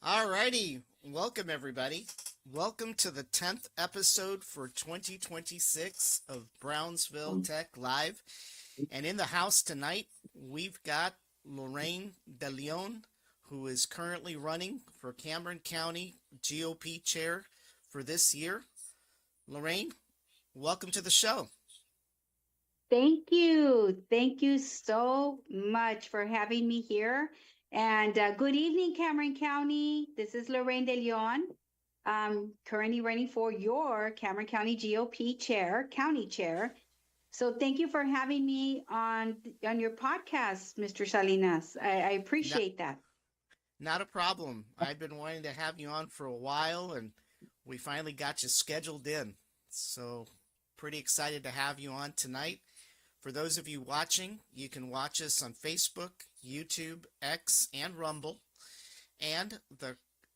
Alrighty, welcome everybody. Welcome to the 10th episode for 2026 of Brownsville Tech Live. And in the house tonight, we've got Loraine de Leon, who is currently running for Cameron County GOP chair for this year. Loraine, welcome to the show. Thank you. Thank you so much for having me here. And good evening, Cameron County. This is Loraine de Leon. I'm currently running for your Cameron County GOP chair, county chair. So thank you for having me on your podcast, Mr. Salinas. I Not, appreciate that. not a problem. I've been wanting to have you on for a while, and we finally got you scheduled in. So, pretty excited to have you on tonight. For those of you watching, you can watch us on Facebook, YouTube, X, and Rumble. And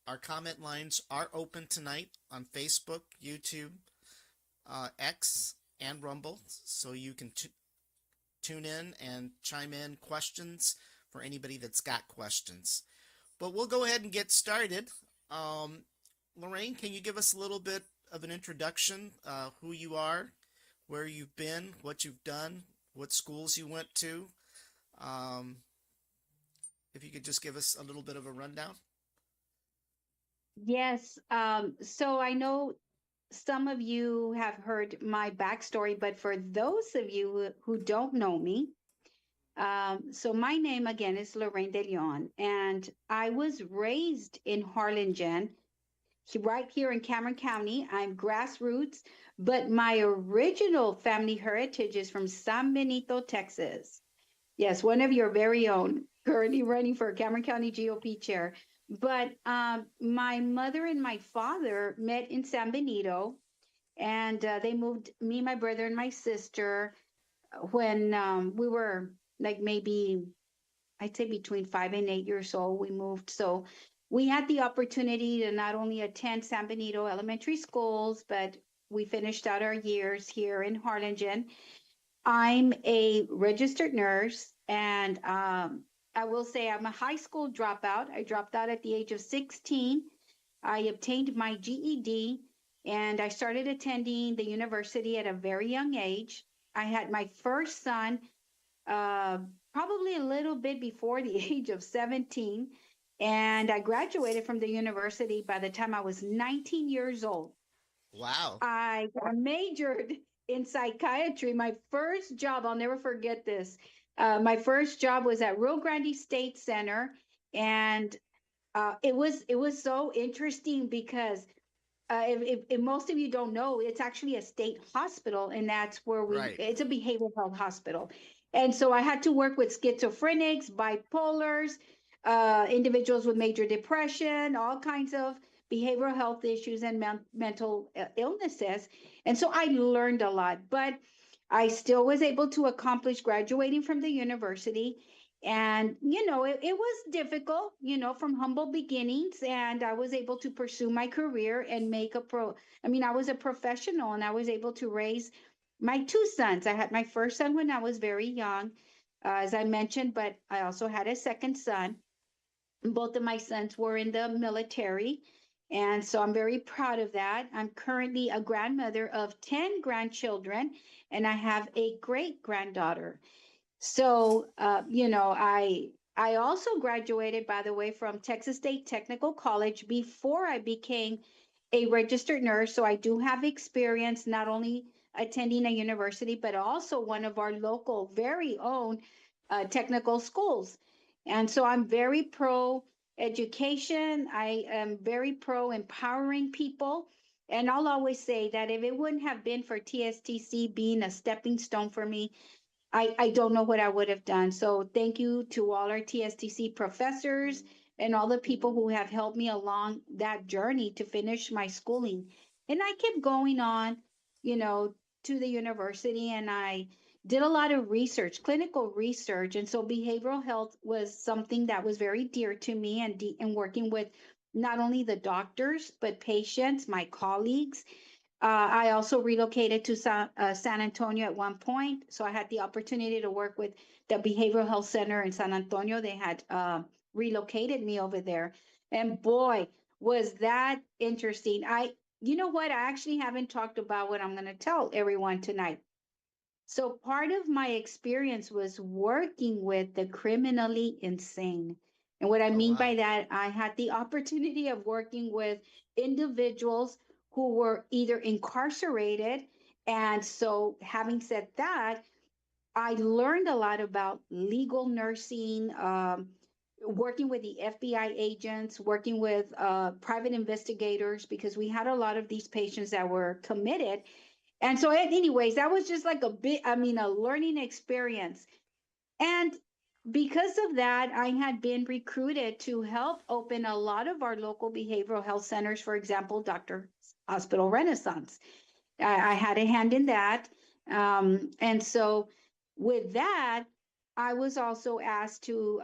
our comment lines are open tonight on Facebook, YouTube, X, and Rumble, so you can tune in and chime in questions for anybody that's got questions. But we'll go ahead and get started. Um, Loraine, can you give us a little bit of an introduction, who you are, where you've been, what you've done, what schools you went to? Um, if you could just give us a little bit of a rundown. Yes. So I know some of you have heard my backstory, but for those of you who don't know me, so my name again is Loraine de Leon, and I was raised in Harlingen, right here in Cameron County. I'm grassroots, but my original family heritage is from San Benito, Texas. Yes, one of your very own, currently running for Cameron County GOP chair. But my mother and my father met in San Benito, and they moved me, my brother, and my sister when we were like maybe I'd say between 5 and 8 years old. We moved, so we had the opportunity to not only attend San Benito elementary schools, but we finished out our years here in Harlingen. I'm a registered nurse, and I will say I'm a high school dropout. I dropped out at the age of 16. I obtained my GED, and I started attending the university at a very young age. I had my first son uh, probably a little bit before the age of 17, and I graduated from the university by the time I was 19 years old. Wow. I majored in psychiatry. My first job, I'll never forget this. My first job was at Rio Grande State Center, and it was so interesting because if most of you don't know, it's actually a state hospital, and that's where Right. it's a behavioral health hospital. And so I had to work with schizophrenics, bipolars, individuals with major depression, all kinds of behavioral health issues and mental illnesses. And so I learned a lot, but I still was able to accomplish graduating from the university. And, it was difficult, from humble beginnings. And I was able to pursue my career and I was a professional, and I was able to raise my two sons. I had my first son when I was very young, as I mentioned, but I also had a second son. Both of my sons were in the military. And so I'm very proud of that. I'm currently a grandmother of 10 grandchildren, and I have a great granddaughter. So, I also graduated, by the way, from Texas State Technical College before I became a registered nurse. So I do have experience not only attending a university, but also one of our local, very own technical schools. And so I'm very pro education. I am very pro empowering people. And I'll always say that if it wouldn't have been for TSTC being a stepping stone for me, I don't know what I would have done. So thank you to all our TSTC professors and all the people who have helped me along that journey to finish my schooling. And I kept going on, you know, to the university, and I did a lot of research, clinical research. And so behavioral health was something that was very dear to me, and working with not only the doctors, but patients, my colleagues. I also relocated to San Antonio at one point. So I had the opportunity to work with the Behavioral Health Center in San Antonio. They had relocated me over there. And boy, was that interesting. You know what? I actually haven't talked about what I'm going to tell everyone tonight. So part of my experience was working with the criminally insane. And what I Oh, mean wow. by that, I had the opportunity of working with individuals who were either incarcerated. And so, having said that, I learned a lot about legal nursing, working with the FBI agents, working with private investigators, because we had a lot of these patients that were committed. And so, anyways, that was just like a bit, I mean, a learning experience. And because of that, I had been recruited to help open a lot of our local behavioral health centers, for example, Dr. Hospital Renaissance. I had a hand in that. And so, with that, I was also asked to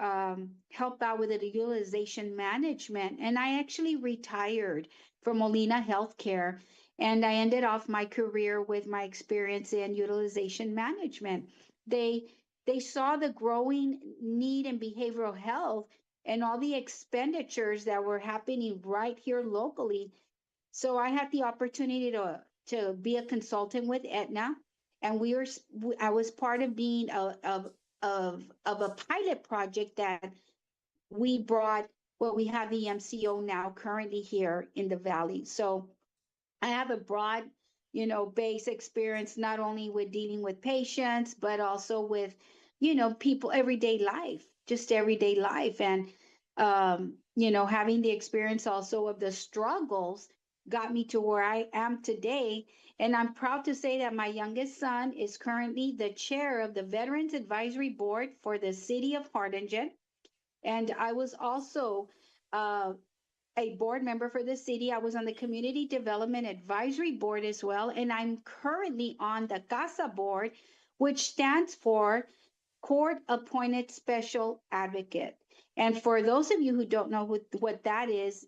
help out with the utilization management. And I actually retired from Molina Healthcare. And I ended off my career with my experience in utilization management. They they saw the growing need in behavioral health and all the expenditures that were happening right here locally. So I had the opportunity to be a consultant with Aetna, and I was part of being of a pilot project that we brought. Well, we have the MCO now currently here in the Valley. So I have a broad, base experience, not only with dealing with patients, but also with, people, everyday life, just everyday life. And, having the experience also of the struggles got me to where I am today. And I'm proud to say that my youngest son is currently the chair of the Veterans Advisory Board for the city of Harlingen. And I was also uh, a board member for the city. I was on the Community Development Advisory Board as well. And I'm currently on the CASA board, which stands for Court Appointed Special Advocate. And for those of you who don't know what that is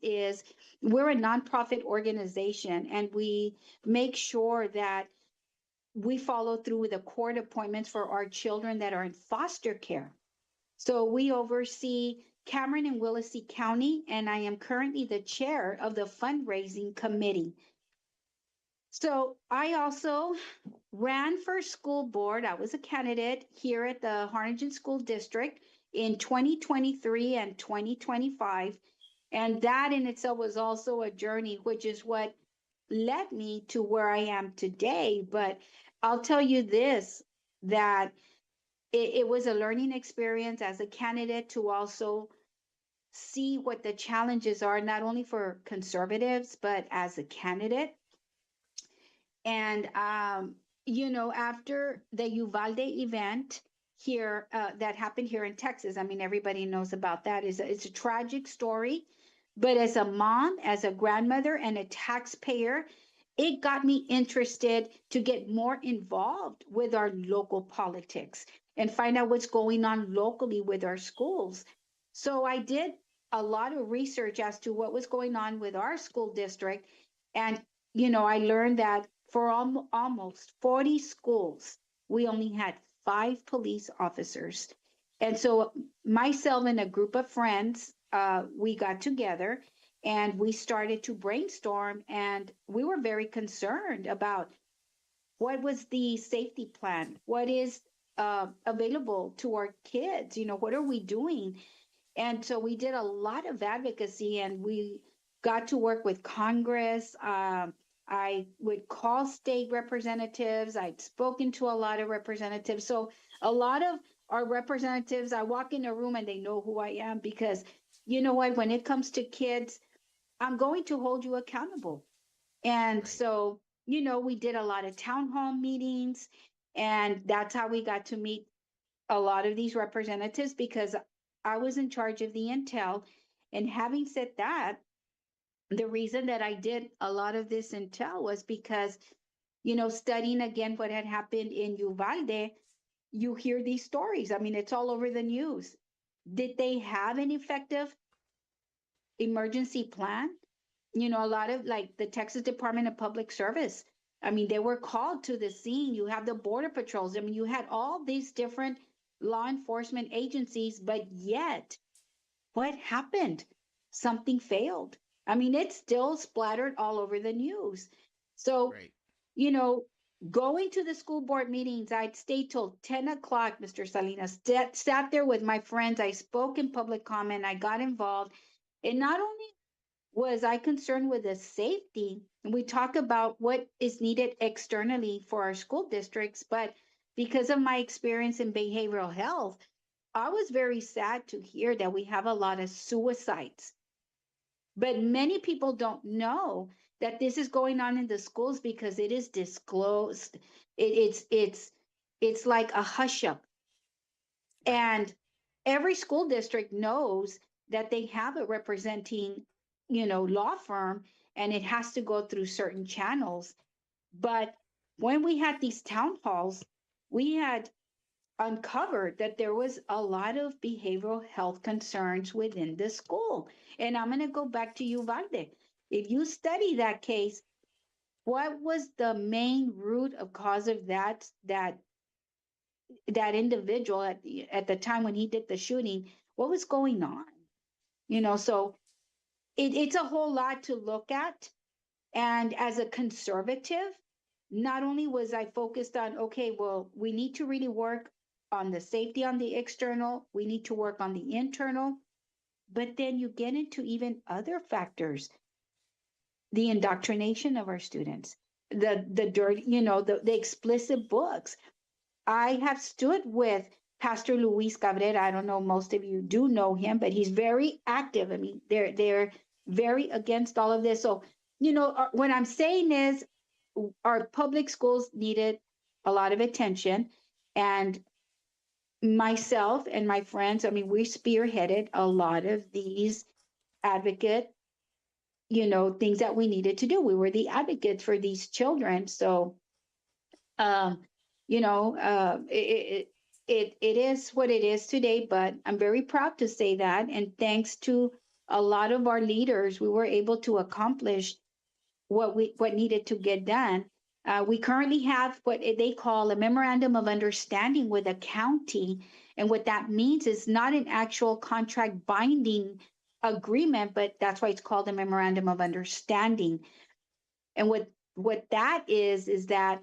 we're a nonprofit organization, and we make sure that we follow through with the court appointments for our children that are in foster care. So we oversee Cameron and Willacy County, and I am currently the chair of the fundraising committee. So I also ran for school board. I was a candidate here at the Harlingen School District in 2023 and 2025. And that in itself was also a journey, which is what led me to where I am today. But I'll tell you this, that it was a learning experience as a candidate to also see what the challenges are, not only for conservatives, but as a candidate. And, after the Uvalde event here that happened here in Texas, I mean, everybody knows about that. It's a tragic story. But as a mom, as a grandmother, and a taxpayer, it got me interested to get more involved with our local politics and find out what's going on locally with our schools. So I did a lot of research as to what was going on with our school district. And, I learned that for almost 40 schools, we only had 5 police officers. And so myself and a group of friends, we got together and we started to brainstorm, and we were very concerned about what was the safety plan, what is available to our kids, what are we doing. And so we did a lot of advocacy, and we got to work with Congress. I would call state representatives. I'd spoken to a lot of representatives. So a lot of our representatives, I walk in a room and they know who I am, because you know what, when it comes to kids, I'm going to hold you accountable. And Right. so, we did a lot of town hall meetings, and that's how we got to meet a lot of these representatives, because I was in charge of the intel. And having said that, the reason that I did a lot of this intel was because, studying again what had happened in Uvalde, you hear these stories. I mean, it's all over the news. Did they have an effective emergency plan? A lot of, like, the Texas Department of Public Service. I mean, they were called to the scene. You have the border patrols. I mean, you had all these different law enforcement agencies, but yet what happened? something failed. I mean, it's still splattered all over the news. So, Right. you know, going to the school board meetings, I'd stay till 10 o'clock, Mr. Salinas, sat there with my friends. I spoke in public comment. I got involved. And not only was I concerned with the safety, and we talk about what is needed externally for our school districts, but because of my experience in behavioral health, I was very sad to hear that we have a lot of suicides. But many people don't know that this is going on in the schools because it is disclosed. It's like a hush up, Right. and every school district knows that they have a representing, law firm, and it has to go through certain channels. But when we had these town halls, we had uncovered that there was a lot of behavioral health concerns within the school. And I'm going to go back to you, Valde. If you study that case, what was the main root of cause of that individual at the time when he did the shooting? What was going on? So it's a whole lot to look at. And as a conservative, not only was I focused on, okay, well, we need to really work on the safety on the external, we need to work on the internal, but then you get into even other factors, the indoctrination of our students, the dirty, the explicit books. I have stood with Pastor Luis Cabrera. I don't know, most of you do know him, but he's very active. I mean, they're very against all of this. So, what I'm saying is our public schools needed a lot of attention. And myself and my friends, I mean, we spearheaded a lot of these advocate, things that we needed to do. We were the advocates for these children. So um, it is what it is today, but I'm very proud to say that. And thanks to a lot of our leaders, we were able to accomplish what needed to get done. We currently have what they call a memorandum of understanding with a county, and what that means is not an actual contract binding agreement, but that's why it's called a memorandum of understanding. And what that is that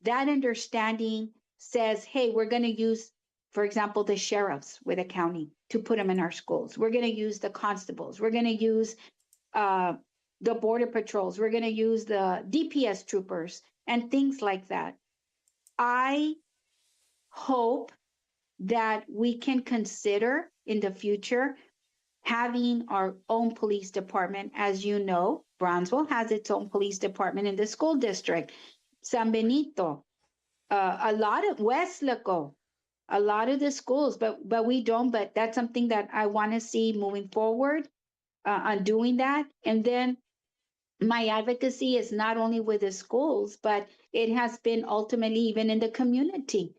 understanding says, hey, we're going to use, for example, the sheriffs with a county to put them in our schools. We're going to use the constables. We're going to use uh, the border patrols. We're going to use the DPS troopers and things like that. I hope that we can consider in the future having our own police department. As you know, Brownsville has its own police department in the school district. San Right. Benito, a lot of Westlaco, a lot of the schools, but we don't. But that's something that I want to see moving forward on doing that. And then my advocacy is not only with the schools, but it has been ultimately even in the community,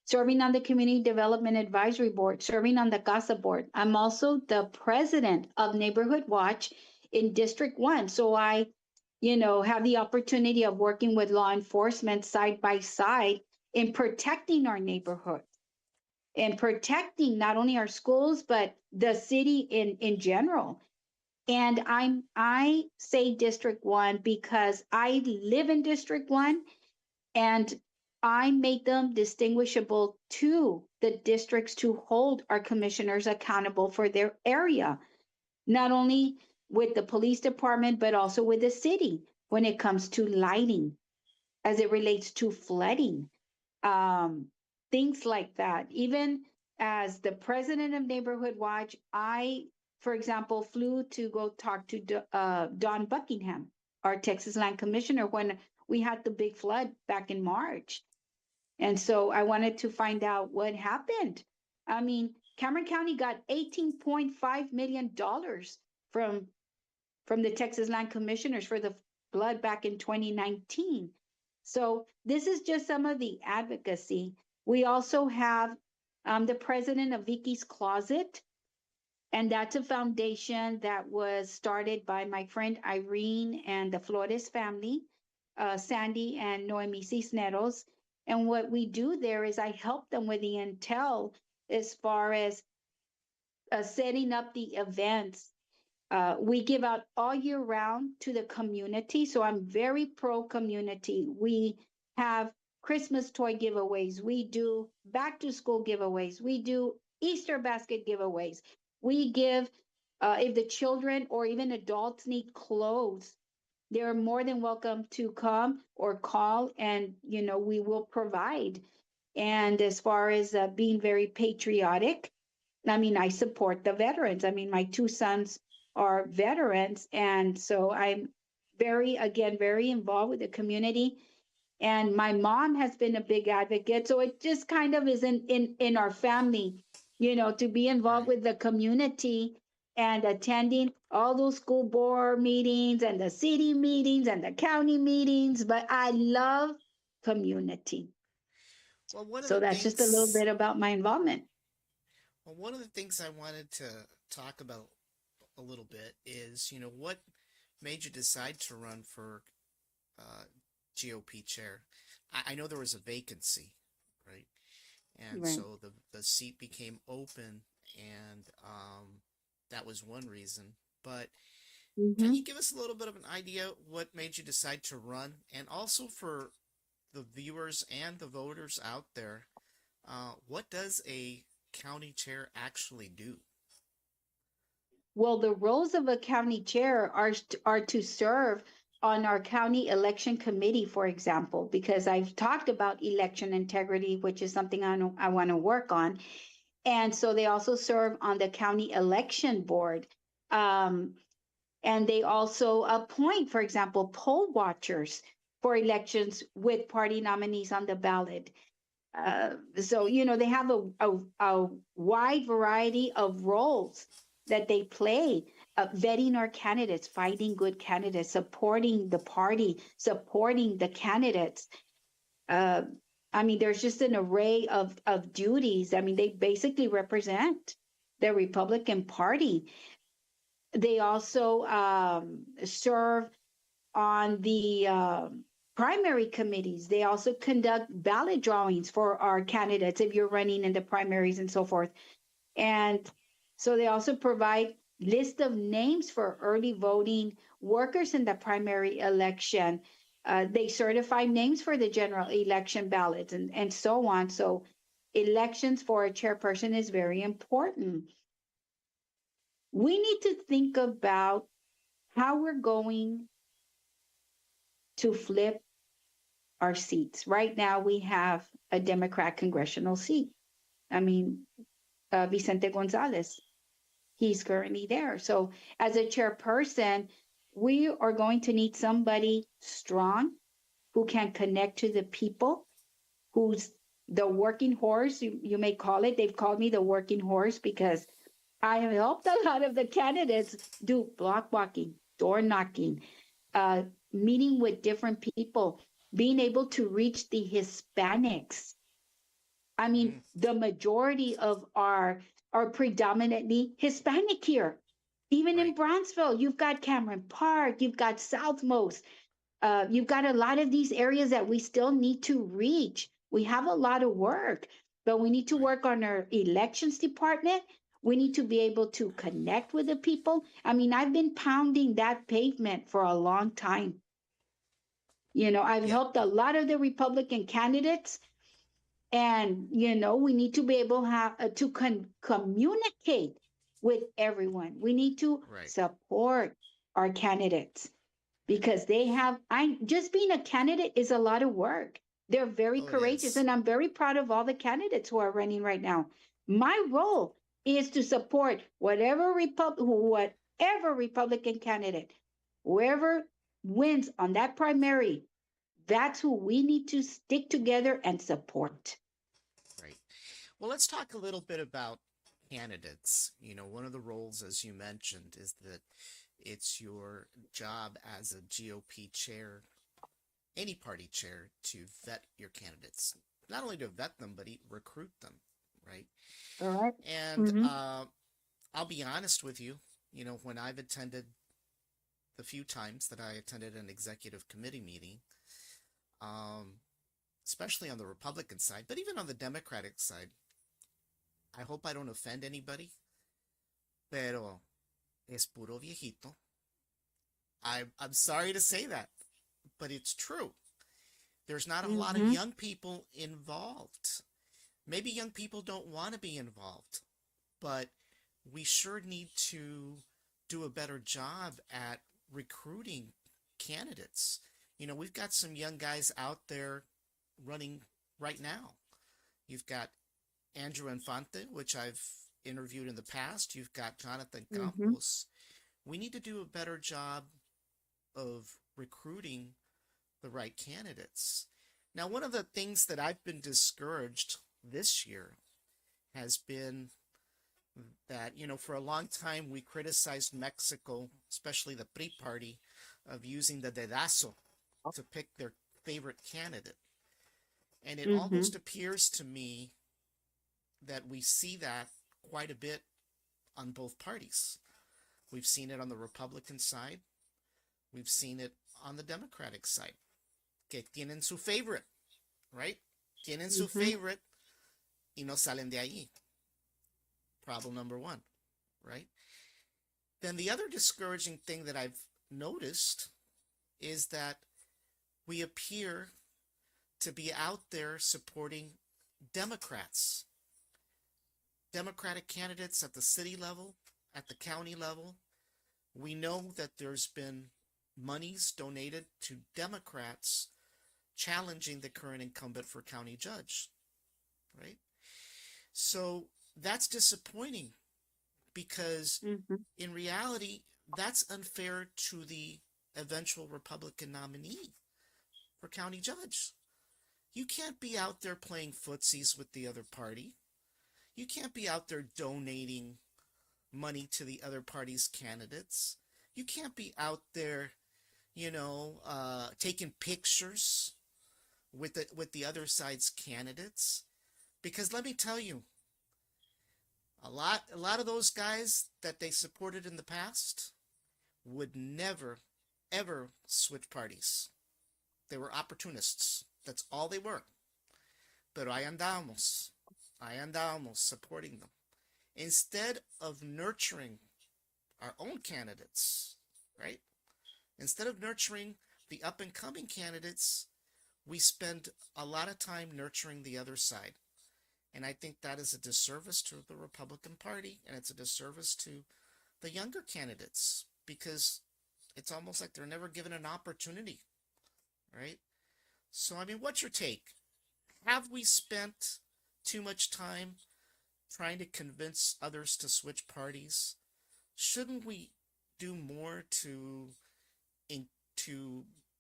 serving on the Community Development Advisory Board, serving on the CASA board. I'm also the president of Neighborhood Watch in District 1. So I, have the opportunity of working with law enforcement side by side in protecting our neighborhood and protecting not only our schools, but the city in general. And I say District 1 because I live in District 1, and I made them distinguishable to the districts to hold our commissioners accountable for their area, not only with the police department, but also with the city when it comes to lighting, as it relates to flooding, um, things like that. Even as the president of Neighborhood Watch, I, for example, flew to go talk to Don Buckingham, our Texas Land Commissioner, when we had the big flood back in March. And so I wanted to find out what happened. I mean, Cameron County got $18.5 million from the Texas Land Commissioners for the flood back in 2019. So this is just some of the advocacy. We also have the president of Vicky's Closet, and that's a foundation that was started by my friend Irene and the Flores family, Sandy and Noemi Cisneros. And what we do there is I help them with the intel as far as setting up the events, We give out all year round to the community. So I'm very pro community. We have Christmas toy giveaways. We do back to school giveaways. We do Easter basket giveaways. We give, if the children or even adults need clothes, they're more than welcome to come or call, and we will provide. And as far as being very patriotic, I mean, I support the veterans. I mean, my two sons are veterans, and so I'm again, very involved with the community. And my mom has been a big advocate, so it just kind of is in our family, to be involved Right. with the community and attending all those school board meetings and the city meetings and the county meetings. But I love community. Well, one of the So that's just a little things bit about my involvement. well, one of the things I wanted to talk about a little bit is, what made you decide to run for uh, GOP chair? I know there was a vacancy, right? And Right. so the seat became open, and that was one reason. But can you Hmm. give us a little bit of an idea what made you decide to run? And also for the viewers and the voters out there, what does a county chair actually do? Well, the roles of a county chair are to serve on our county election committee, for example, because I've talked about election integrity, which is something I want to work on. And so they also serve on the county election board. Um, and they also appoint, for example, poll watchers for elections with party nominees on the ballot. So they have a wide variety of roles that they play, vetting our candidates, finding good candidates, supporting the party, supporting the candidates. uh, I mean, there's just an array of duties. I mean, they basically represent the Republican Party. They also serve on the primary committees. They also conduct ballot drawings for our candidates if you're running in the primaries and so forth. And so they also provide list of names for early voting workers in the primary election. They certify names for the general election ballots and so on. So elections for a chairperson is very important. We need to think about how we're going to flip our seats. Right now, we have a Democrat congressional seat. I mean, Vicente Gonzalez, he's currently there. So, as a chairperson, we are going to need somebody strong who can connect to the people, who's the working horse, you may call it. They've called me the working horse because I have helped a lot of the candidates do block walking, door knocking, uh, meeting with different people, being able to reach the Hispanics. I mean, Mm, the majority of our are predominantly Hispanic here. Even in right, Brownsville, you've got Cameron Park, you've got Southmost, you've got a lot of these areas that we still need to reach. We have a lot of work, but we need to right. work on our elections department. We need to be able to connect with the people. I mean, I've been pounding that pavement for a long time. I've Yeah. helped a lot of the Republican candidates, and we need to be able to communicate with everyone. We need to Right. support our candidates because they have I just being a candidate is a lot of work. They're very Oh, it courageous, is. and I'm very proud of all the candidates who are running right now. My role is to support whatever Republican candidate, whoever wins on that primary. That's who we need to stick together and support. Right. Well, let's talk a little bit about candidates. One of the roles, as you mentioned, is that it's your job as a GOP chair, any party chair, to vet your candidates. Not only to vet them, but recruit them, right? All right. And Mm-hmm. I'll be honest with you, when I've attended the few times that I attended an executive committee meeting, um, especially on the Republican side, but even on the Democratic side, I hope I don't offend anybody, pero es puro viejito. I'm sorry to say that, but it's true. There's not a lot of Mm-hmm. young people involved. Maybe young people don't want to be involved, but we sure need to do a better job at recruiting candidates. You know, we've got some young guys out there running right now. You've got Andrew Infante, which I've interviewed in the past. You've got Jonathan Mm-hmm. Campos. We need to do a better job of recruiting the right candidates. Now, one of the things that I've been discouraged this year has been that, you know, for a long time we criticized Mexico, especially the PRI party, of using the dedazo to pick their favorite candidate. And it Mm-hmm. almost appears to me that we see that quite a bit on both parties. We've seen it on the Republican side, we've seen it on the Democratic side. Que tienen su favorite, right? Tienen su Mm-hmm. favorite y no salen de ahí. Problem number one, right? Then the other discouraging thing that I've noticed is that we appear to be out there supporting Democrats, Democratic candidates at the city level, at the county level. We know that there's been monies donated to Democrats challenging the current incumbent for county judge, right? So that's disappointing because Mm-hmm. in reality, that's unfair to the eventual Republican nominee for county judge. You can't be out there playing footsies with the other party. You can't be out there donating money to the other party's candidates. You can't be out there, taking pictures with the other side's candidates. Because let me tell you, a lot of those guys that they supported in the past would never ever switch parties. They were opportunists. That's all they were. Pero ahí andábamos supporting them. Instead of nurturing our own candidates, right? Instead of nurturing the up and coming candidates, we spend a lot of time nurturing the other side. And I think that is a disservice to the Republican Party, and it's a disservice to the younger candidates because it's almost like they're never given an opportunity, right? So, I mean, what's your take? Have we spent too much time trying to convince others to switch parties? Shouldn't we do more to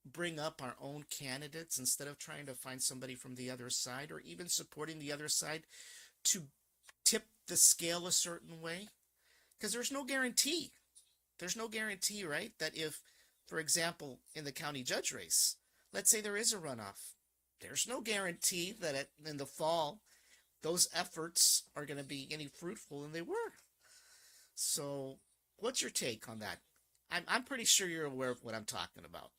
bring up our own candidates instead of trying to find somebody from the other side or even supporting the other side to tip the scale a certain way? Because there's no guarantee. There's no guarantee, right? That if, for example, in the county judge race, let's say there is a runoff, there's no guarantee that in the fall those efforts are going to be any fruitful than they were. So, what's your take on that? I'm pretty sure you're aware of what I'm talking about.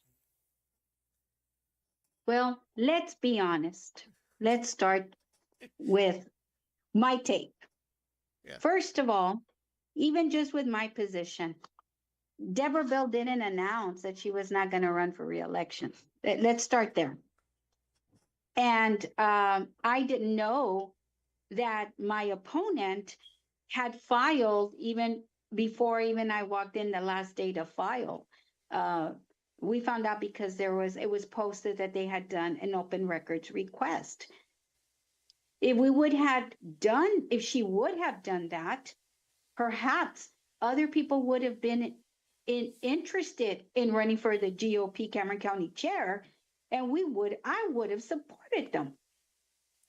Well, let's be honest. Let's start with my take. Yeah, First of all, even just with my position, Deborah Bell didn't announce that she was not going to run for reelection. Let's start there. And I didn't know that my opponent had filed even before even I walked in the last day to file. Uh, we found out because it was posted that they had done an open records request. If she would have done that, perhaps other people would have been interested in running for the GOP Cameron County chair, and I would have supported them.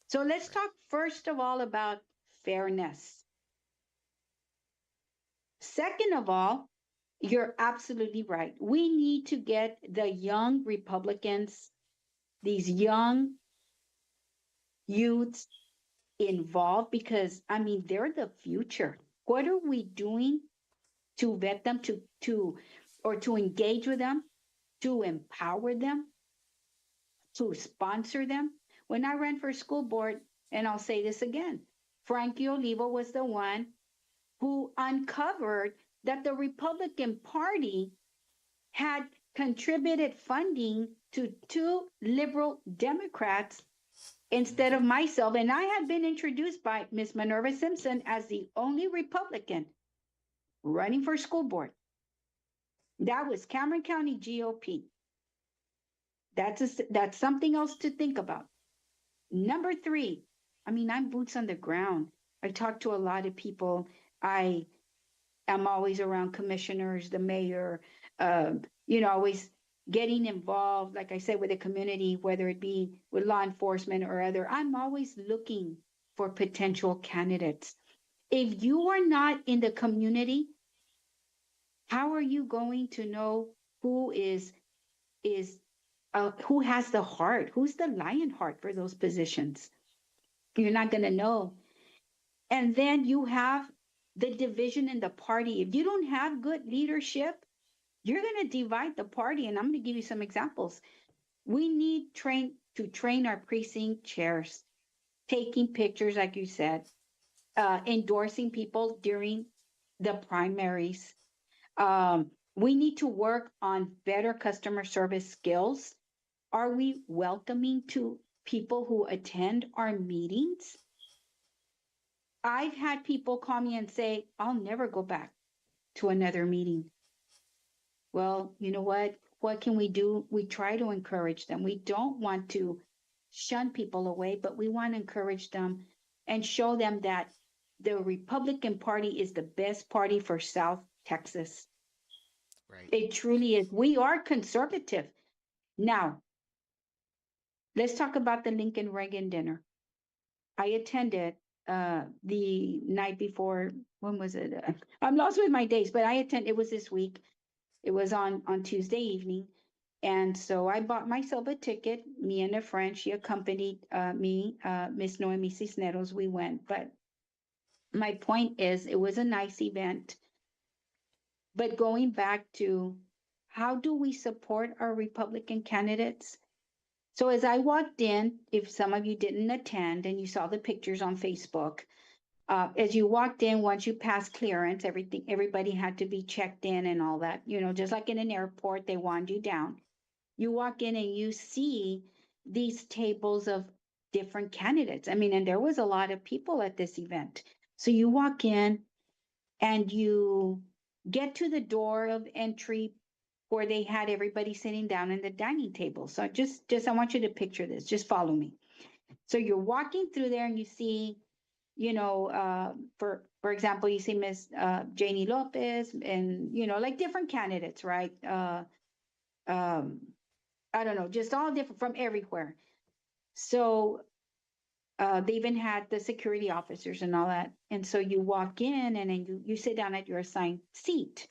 So let's right, talk first of all about fairness. Second of all, you're absolutely right. We need to get the young Republicans, these young youths involved because I mean they're the future. What are we doing to vet them to engage with them, to empower them, to sponsor them? When I ran for school board, and I'll say this again, Frankie Olivo was the one who uncovered that the Republican Party had contributed funding to two liberal Democrats instead Mm-hmm. of myself. And I had been introduced by Miss Minerva Simpson as the only Republican running for school board. That was Cameron County GOP. That's something else to think about. Number three, I mean, I'm boots on the ground. I talk to a lot of people. I am always around commissioners, the mayor, always getting involved, like I said, with the community, whether it be with law enforcement or other. I'm always looking for potential candidates. If you are not in the community, how are you going to know who is who has the heart, who's the lion heart for those positions? You're not going to know. And then you have the division in the party. If you don't have good leadership, you're going to divide the party. And I'm going to give you some examples. We need to train our precinct chairs, taking pictures, like you said, endorsing people during the primaries. We need to work on better customer service skills. Are we welcoming to people who attend our meetings? I've had people call me and say, I'll never go back to another meeting. Well, you know what? What can we do? We try to encourage them. We don't want to shun people away, but we want to encourage them and show them that the Republican Party is the best party for South Texas. Right. It truly is. We are conservative. Now, let's talk about the Lincoln Reagan dinner. I attended the night before. When was it? I'm lost with my days, but I attend. It was this week. It was on Tuesday evening, and so I bought myself a ticket. Me and a friend. She accompanied me, Miss Noemi Cisneros. We went, but my point is, it was a nice event. But going back to how do we support our Republican candidates? So as I walked in, if some of you didn't attend and you saw the pictures on Facebook, as you walked in, once you passed clearance, everybody had to be checked in and all that. Just like in an airport, they wand you down. You walk in and you see these tables of different candidates. I mean, and there was a lot of people at this event. So you walk in and you get to the door of entry where they had everybody sitting down in the dining table. So just I want you to picture this. Just follow me. So you're walking through there and you see, for example, you see Miss Janie Lopez and like different candidates, right? Um, I don't know, just all different from everywhere. So they even had the security officers and all that. And so you walk in and then you sit down at your assigned seat.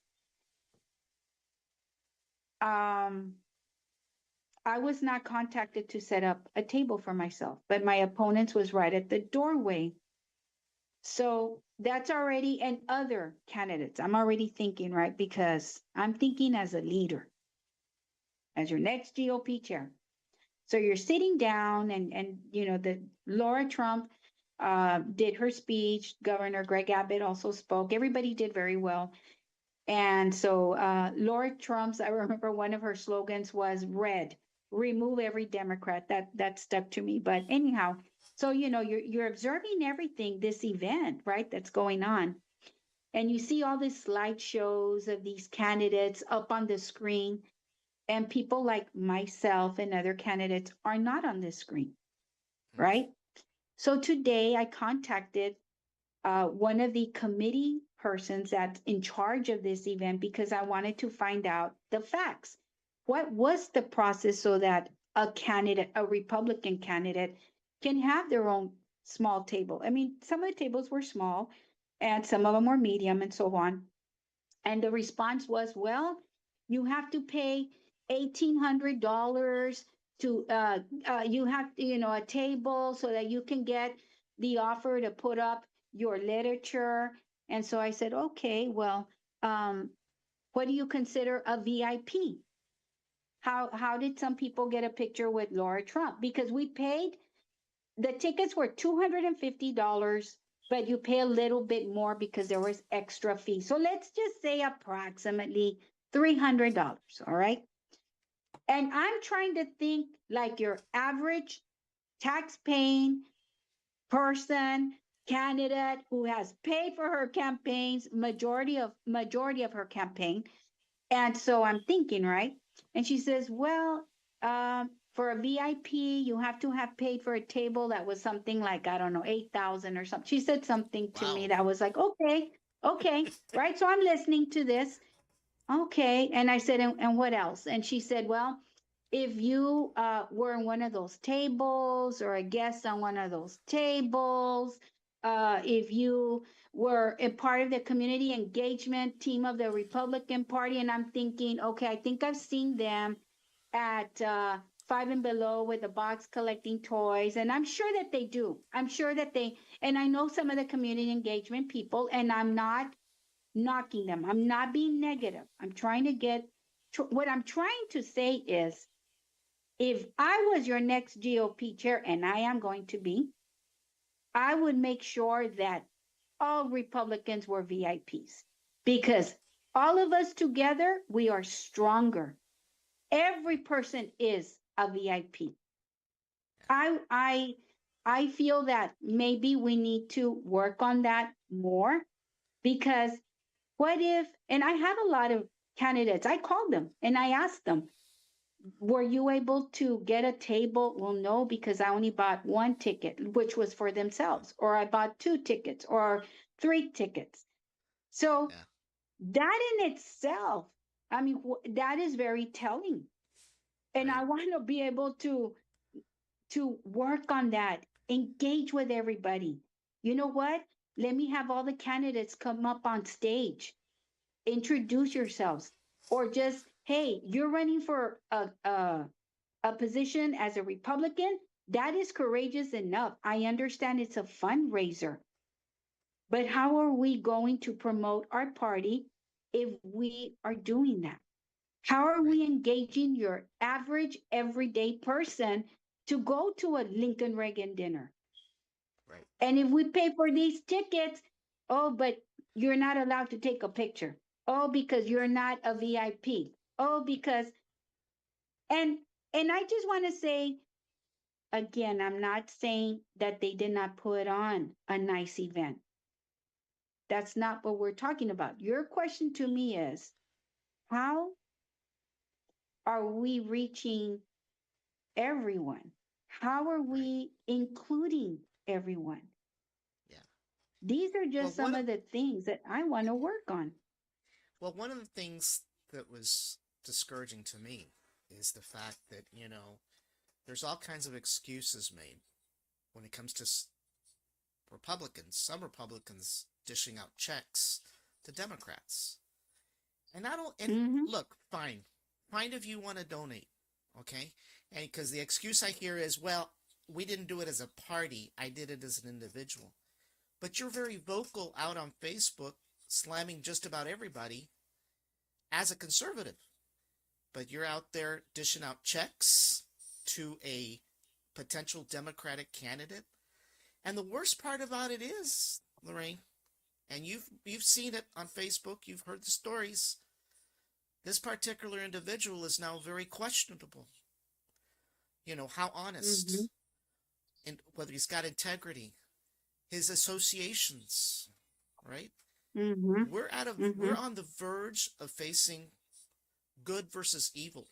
Um, I was not contacted to set up a table for myself, but my opponent's was right at the doorway. So that's already, and other candidates, I'm already thinking, right? Because I'm thinking as a leader, as your next GOP chair. So you're sitting down and the Laura Trump did her speech. Governor Greg Abbott also spoke. Everybody did very well. And so Laura Trump's, I remember one of her slogans was red, remove every Democrat. That stuck to me. But anyhow, so you're observing everything, this event, right, that's going on. And you see all these slideshows of these candidates up on the screen. And people like myself and other candidates are not on this screen, Mm. right? So today I contacted one of the committee persons that's in charge of this event because I wanted to find out the facts. What was the process so that a Republican candidate, can have their own small table? I mean, some of the tables were small and some of them were medium and so on. And the response was, well, you have to pay $1,800 to, you have, a table so that you can get the offer to put up your literature. And so I said, okay, well, what do you consider a VIP? How did some people get a picture with Laura Trump? Because the tickets were $250, but you pay a little bit more because there was extra fee. So let's just say approximately $300. All right. And I'm trying to think like your average tax paying person, candidate who has paid for her campaigns, majority of her campaign. And so I'm thinking, right? And she says, well, for a VIP, you have to have paid for a table that was something like, I don't know, 8,000 or something. She said something to me Wow. that was like, okay, okay, right? So I'm listening to this. Okay. And I said, and what else? And she said, well, if you were in one of those tables or a guest on one of those tables, if you were a part of the community engagement team of the Republican Party, and I'm thinking, okay, I think I've seen them at Five and Below with the box collecting toys, and I'm sure that they do. I'm sure that they, and I know some of the community engagement people, and I'm not knocking them. I'm not being negative. I'm trying to get, what I'm trying to say is, if I was your next GOP chair, and I am going to be, I would make sure that all Republicans were VIPs because all of us together, we are stronger. Every person is a VIP. I I I feel that maybe we need to work on that more because what if, and I have a lot of candidates, I called them and I asked them, were you able to get a table? Well, no, because I only bought one ticket, which was for themselves, or I bought two tickets or three tickets. So Yeah. that in itself, I mean, that is very telling. And I Right. want to be able to work on that, engage with everybody. You know what? Let me have all the candidates come up on stage, introduce yourselves, or just, hey, you're running for a position as a Republican. That is courageous enough. I understand it's a fundraiser, but how are we going to promote our party if we are doing that? How are Right. we engaging your average everyday person to go to a Lincoln Reagan dinner? Right. And if we pay for these tickets, oh, but you're not allowed to take a picture. Oh, because you're not a VIP. Oh, because, and and I just want to say again, I'm not saying that they did not put on a nice event. That's not what we're talking about. Your question to me is, how are we reaching everyone? How are Right. we including everyone? Yeah. These are Well, just some of the things that I want to work on. one of the things that was discouraging to me is the fact that, there's all kinds of excuses made when it comes to Republicans, some Republicans dishing out checks to Democrats. And I don't, and Mm-hmm. look, fine. Fine if you want to donate, okay? And because the excuse I hear is, well, we didn't do it as a party, I did it as an individual. But you're very vocal out on Facebook, slamming just about everybody as a conservative. But you're out there dishing out checks to a potential Democratic candidate. And the worst part about it is, Loraine, and you've seen it on Facebook, you've heard the stories. This particular individual is now very questionable. How Mm-hmm. honest and whether he's got integrity, his associations, right? Mm-hmm. We're Mm-hmm. on the verge of facing good versus evil.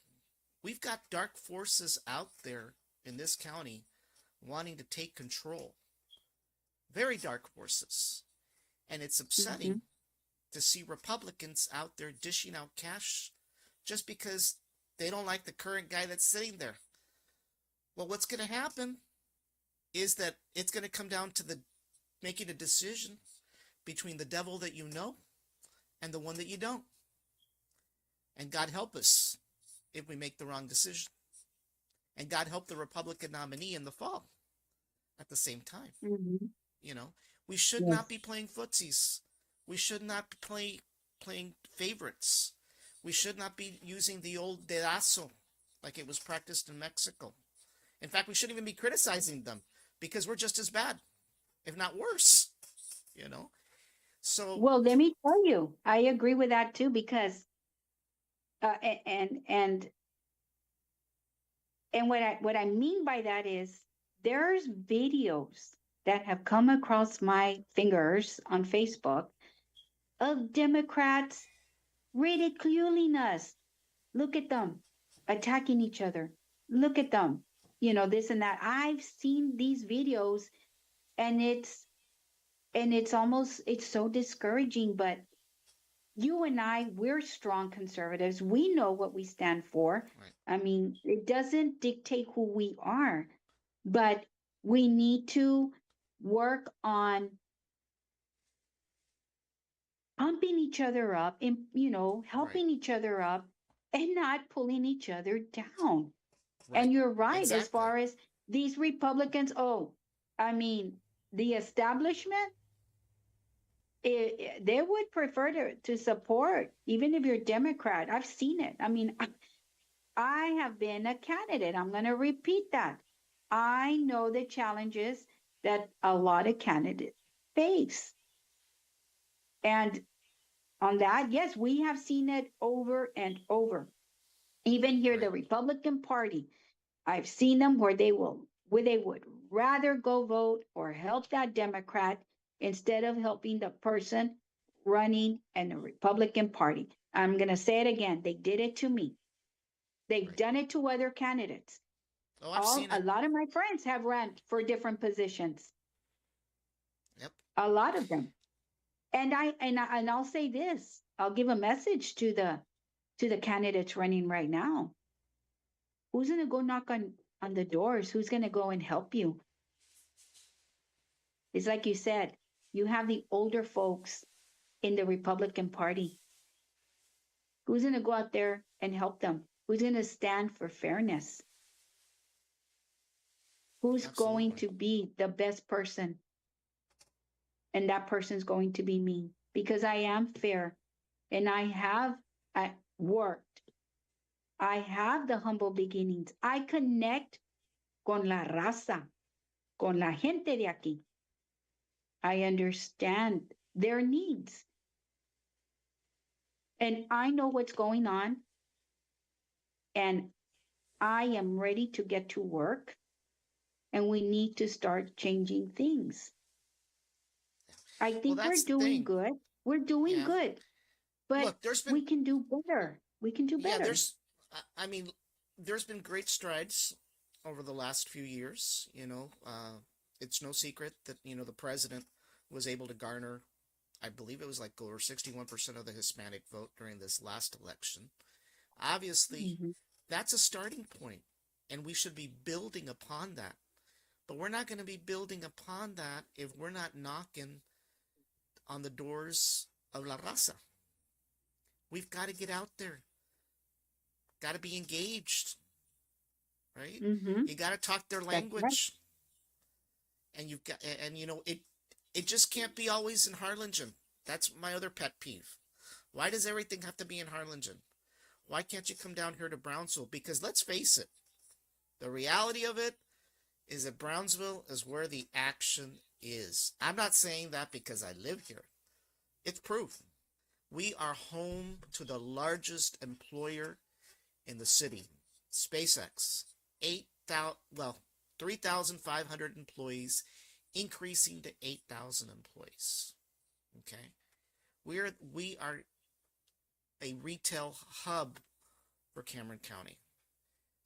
We've got dark forces out there in this county wanting to take control. Very dark forces. And it's Mm-hmm. upsetting to see Republicans out there dishing out cash just because they don't like the current guy that's sitting there. Well, what's going to happen is that it's going to come down to the making a decision between the devil that you know and the one that you don't. And God help us if we make the wrong decision. And God help the Republican nominee in the fall at the same time. Mm-hmm. You know, we should not Yes. be playing footsies. We should not be playing favorites. We should not be using the old dedazo like it was practiced in Mexico. In fact, we shouldn't even be criticizing them because we're just as bad, if not worse. you know? So, Well, let me tell you, I agree with that too because and what I mean by that is there's videos that have come across my fingers on Facebook of Democrats ridiculing us. Look at them attacking each other. Look at them, this and that. I've seen these videos and it's so discouraging, but you and we're strong conservatives. We know what we stand for. right, I mean, it doesn't dictate who we are, but we need to work on pumping each other up and, right, helping each other up and not pulling each other down. right. And you're right, as Exactly. far as these Republicans, I mean, the establishment, they would prefer to support, even if you're Democrat. I've seen it. I mean, I have been a candidate. I'm going to repeat that. I know the challenges that a lot of candidates face. And on that, yes, we have seen it over and over. Even here, Right, the Republican Party, I've seen them where they would rather go vote or help that Democrat instead of helping the person running in the Republican Party. I'm going to say it again. They did it to me. They've right. done it to other candidates. Oh, I've seen A it. lot of my friends have run for different positions. Yep. A lot of them. And I'll say this. I'll give a message to the candidates running right now. Who's going to go knock on the doors? Who's going to go and help you? It's like you said, you have the older folks in the Republican Party. Who's going to go out there and help them? Who's going to stand for fairness? Who's going Absolutely. to be the best person? And that person's going to be me because I am fair and I worked. I have the humble beginnings. I connect con la raza, con la gente de aquí. I understand their needs. And I know what's going on. And I am ready to get to work. And we need to start changing things. I Well, think we're that's the doing thing. good. We're doing Yeah. good. But Look, there's been, we can do better. We can do yeah, better. I mean, there's been great strides over the last few years. It's no secret that, the president was able to garner, I believe it was like over 61% of the Hispanic vote during this last election. Obviously, Mhm. that's a starting point, and we should be building upon that. But we're not going to be building upon that if we're not knocking on the doors of La Raza. We've got to get out there, got to be engaged, right? Mhm. You got to talk their That's right. language, and you've got, and it just can't be always in Harlingen. That's my other pet peeve. Why does everything have to be in Harlingen? Why can't you come down here to Brownsville? Because let's face it, the reality of it is that Brownsville is where the action is. I'm not saying that because I live here. It's proof. We are home to the largest employer in the city, SpaceX. 8,000, well, 3,500 employees, increasing to 8,000 employees. Okay, we are a retail hub for Cameron County.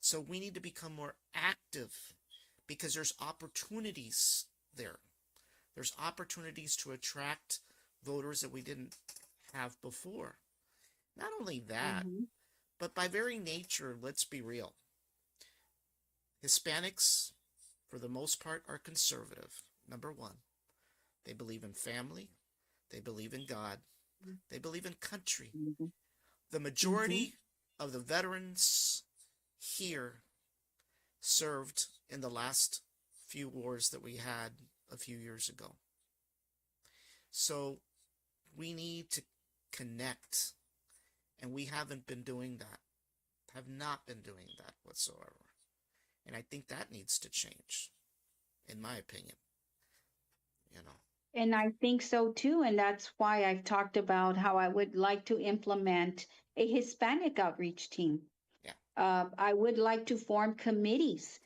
So we need to become more active because there's opportunities there. There's opportunities to attract voters that we didn't have before. Not only that, Mhm. but by very nature, let's be real. Hispanics, for the most part, are conservative. Number one, they believe in family, they believe in God, they believe in country. Mhm. The Mhm. majority of the veterans here served in the last few wars that we had a few years ago. So we need to connect, and we haven't been doing that, have not been doing that whatsoever. And I think that needs to change, in my opinion, you know. And I think so too. And that's why I've talked about how I would like to implement a Hispanic outreach team. Yeah. I would like to form committees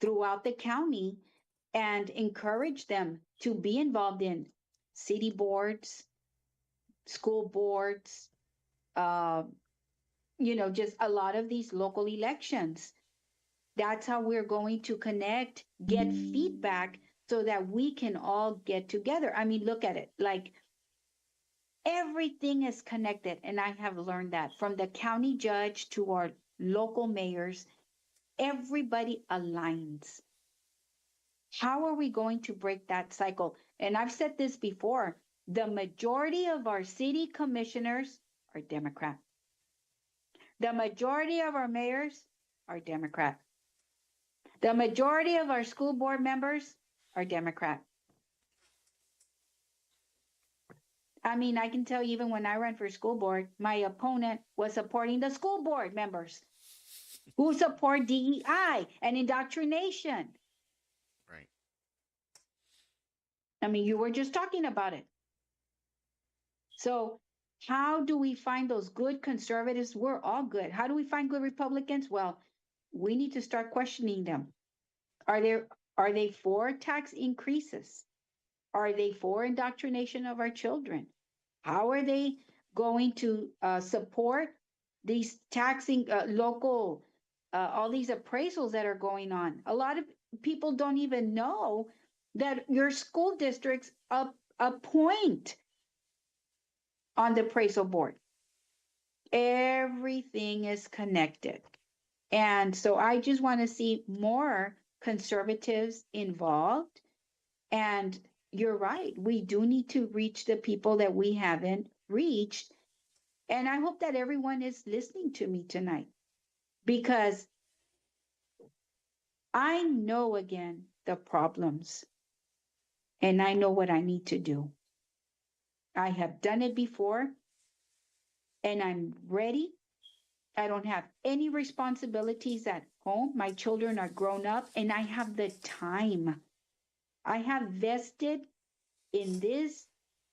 throughout the county and encourage them to be involved in city boards, school boards, uh, just a lot of these local elections. That's how we're going to connect, get feedback so that we can all get together. I mean, look at it. Like everything is connected. And I have learned that from the county judge to our local mayors, everybody aligns. How are we going to break that cycle? And I've said this before, the majority of our city commissioners are Democrat. The majority of our mayors are Democrat. The majority of our school board members are Democrat. I mean, I can tell you, even when I ran for school board, my opponent was supporting the school board members who support DEI and indoctrination. Right. I mean, you were just talking about it. So, how do we find those good conservatives? We're all good. How do we find good Republicans? Well, we need to start questioning them. Are there are they for tax increases? Are they for indoctrination of our children? How are they going to support these taxing local, all these appraisals that are going on? A lot of people don't even know that your school districts appoint on the appraisal board. Everything is connected. And so I just want to see more conservatives involved. And you're right. We do need to reach the people that we haven't reached. And I hope that everyone is listening to me tonight because I know again the problems and I know what I need to do. I have done it before and I'm ready. I don't have any responsibilities at home. My children are grown up and I have the time. I have vested in this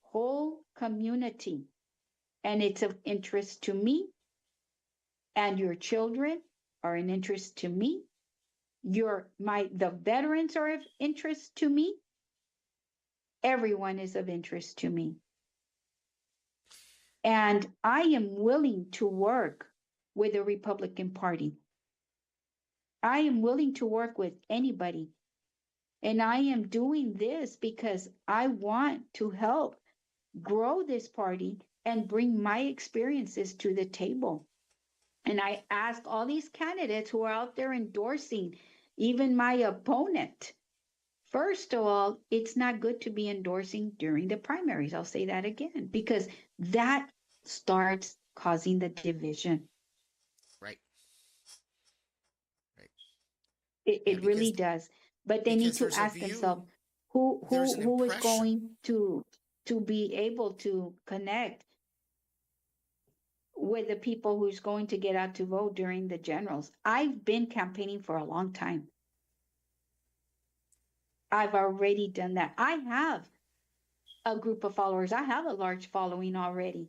whole community and it's of interest to me, and your children are an interest to me. The veterans are of interest to me. Everyone is of interest to me. And I am willing to work with the Republican Party. I am willing to work with anybody. And I am doing this because I want to help grow this party and bring my experiences to the table. And I ask all these candidates who are out there endorsing, even my opponent. First of all, it's not good to be endorsing during the primaries. I'll say that again, because that starts causing the division. Right. Right. Yeah, It really does. But they need because to there's a ask view, themselves who there's who an who is impression. going to be able to connect with the people who's going to get out to vote during the generals. I've been campaigning for a long time. I've already done that. I have a group of followers. I have a large following already.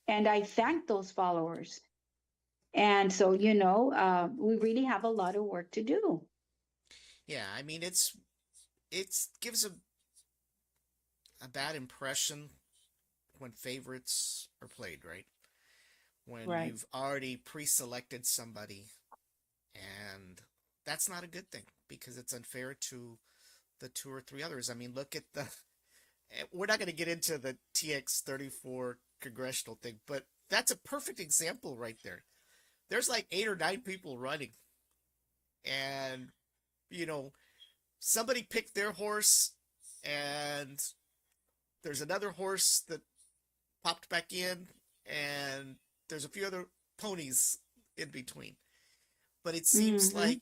And I thank those followers. And so, we really have a lot of work to do. Yeah, I mean it's gives a bad impression when favorites are played, right? When Right. you've already pre-selected somebody, and that's not a good thing because it's unfair to the two or three others. I mean, look at the we're not going to get into the TX34 congressional thing, but that's a perfect example right there. There's like 8 or 9 people running, and you know, somebody picked their horse, and there's another horse that popped back in, and there's a few other ponies in between. But it seems Mm-hmm. like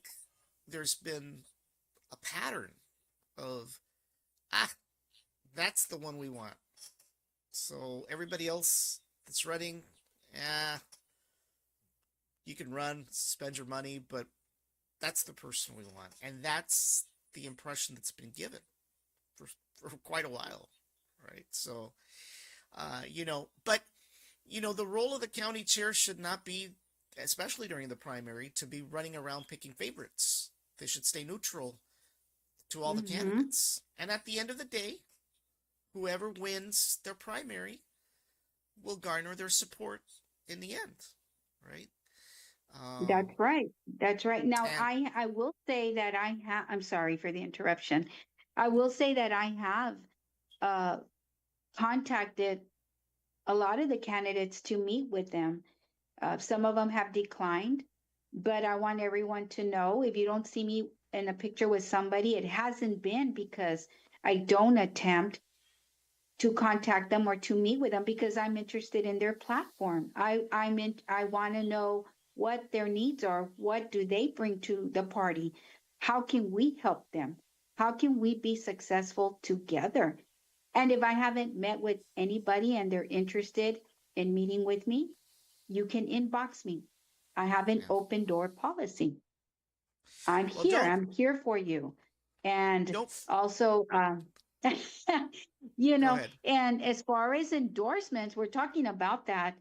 there's been a pattern of, ah, that's the one we want. So everybody else that's running, eh, you can run, spend your money, but that's the person we want. And that's the impression that's been given. for, for quite a while, right? So, but the role of the county chair should not be, especially during the primary, to be running around picking favorites. They should stay neutral to all the Mm-hmm. candidates. And at the end of the day, whoever wins their primary will garner their support in the end, right? Um, That's right. That's right. Now, and I will say that I'm sorry for the interruption. I will say that I have uh, contacted a lot of the candidates to meet with them. Some of them have declined, but I want everyone to know if you don't see me in a picture with somebody, it hasn't been because I don't attempt to contact them or to meet with them because I'm interested in their platform. I want to know what their needs are. What do they bring to the party? How can we help them? How can we be successful together? And if I haven't met with anybody and they're interested in meeting with me, you can inbox me. I have an yeah, open door policy. I'm well, here. I'm here for you. And don't also, go ahead. and as far as endorsements, we're talking about that.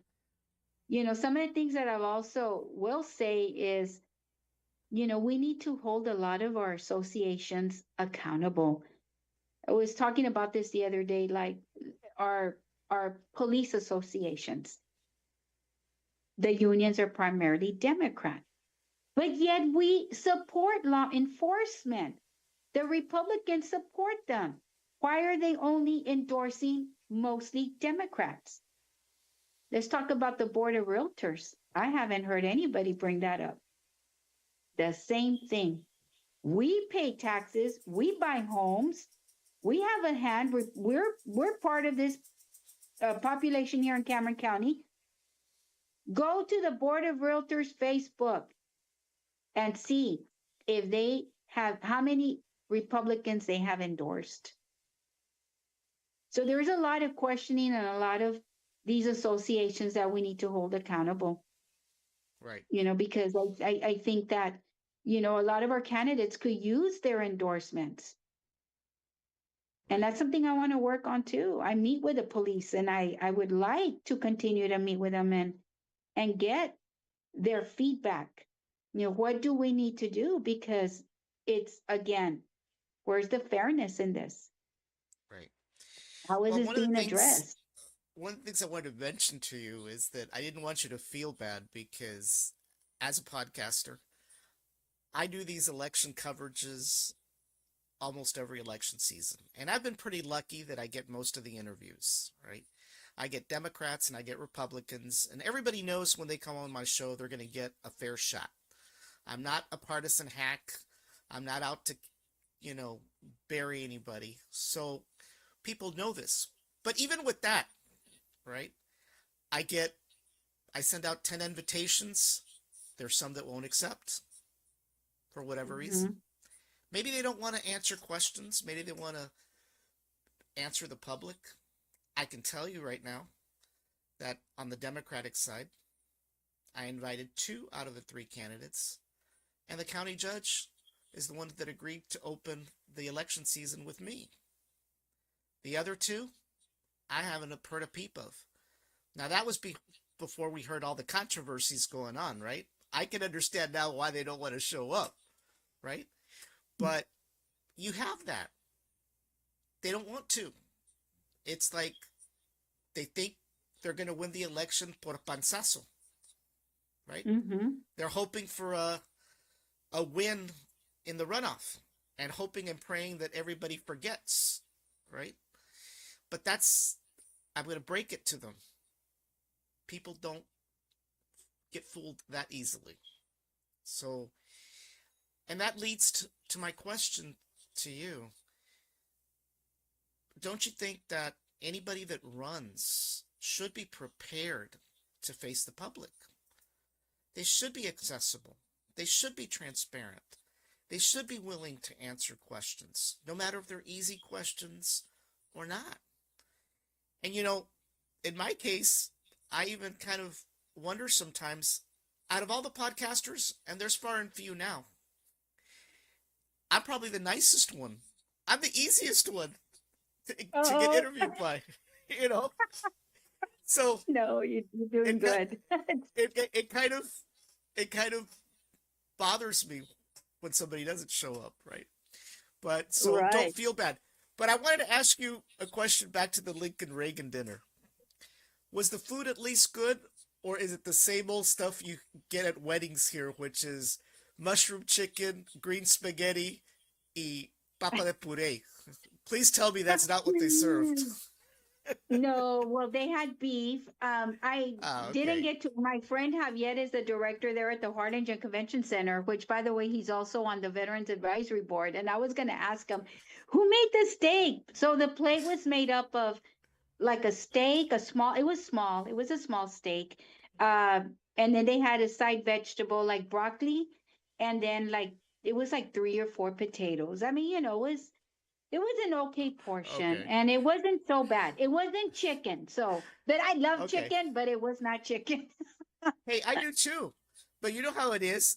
Some of the things that I've also will say is, we need to hold a lot of our associations accountable. I was talking about this the other day, like our our police associations. The unions are primarily Democrat, but yet we support law enforcement. The Republicans support them. Why are they only endorsing mostly Democrats? Let's talk about the Board of Realtors. I haven't heard anybody bring that up. The same thing. We pay taxes, we buy homes, we have a hand. We're part of this population here in Cameron County. Go to the Board of Realtors Facebook and see if they have how many Republicans they have endorsed. So there's a lot of questioning and a lot of these associations that we need to hold accountable, Right, because I think that, a lot of our candidates could use their endorsements. And right, that's something I want to work on too. I meet with the police and I would like to continue to meet with them and get their feedback. What do we need to do? Because it's, again, where's the fairness in this? right. How is Well, this being addressed? one of the things I wanted to mention to you is that I didn't want you to feel bad because as a podcaster, I do these election coverages almost every election season. And I've been pretty lucky that I get most of the interviews, right? I get Democrats and I get Republicans, and everybody knows when they come on my show, they're going to get a fair shot. I'm not a partisan hack. I'm not out to, you know, bury anybody. So people know this. But even with that, right? I get, I send out 10 invitations. There's some that won't accept for whatever reason. Mm-hmm. Maybe they don't want to answer questions. Maybe they want to answer the public. I can tell you right now that on the Democratic side, I invited two out of the three candidates, and the county judge is the one that agreed to open the election season with me. The other two, I haven't heard a peep of. Now, that was before we heard all the controversies going on, right? I can understand now why they don't want to show up, right? But you have that. They don't want to. It's like they think they're going to win the election por panzazo, right? Mm-hmm. They're hoping for a win in the runoff and hoping and praying that everybody forgets, right? But I'm going to break it to them. People don't get fooled that easily. So, and that leads to my question to you. Don't you think that anybody that runs should be prepared to face the public? They should be accessible. They should be transparent. They should be willing to answer questions, no matter if they're easy questions or not. And in my case, I even kind of wonder sometimes, out of all the podcasters, and there's far and few now, I'm probably the nicest one. I'm the easiest one. to get Oh, interviewed by, you know. So no, you're doing it got good. it kind of bothers me when somebody doesn't show up, right? But so don't Right. feel bad. But I wanted to ask you a question back to the Lincoln Reagan dinner. Was the food at least good, or is it the same old stuff you get at weddings here, which is mushroom chicken, green spaghetti, y papa de puree? Please tell me that's not what they served. No, well, they had beef. I Ah, didn't okay. get to. My friend Javier is the director there at the Harlingen Convention Center, which, by the way, he's also on the Veterans Advisory Board. And I was going to ask him, who made the steak? So the plate was made up of like a steak, a small. It was small. It was a small steak. Uh, and then they had a side vegetable like broccoli, and then like it was like three or four potatoes. I mean, it was an okay portion Okay. and it wasn't so bad. It wasn't chicken. So, but I love Okay. chicken, but it was not chicken. Hey, I do too. But you know how it is?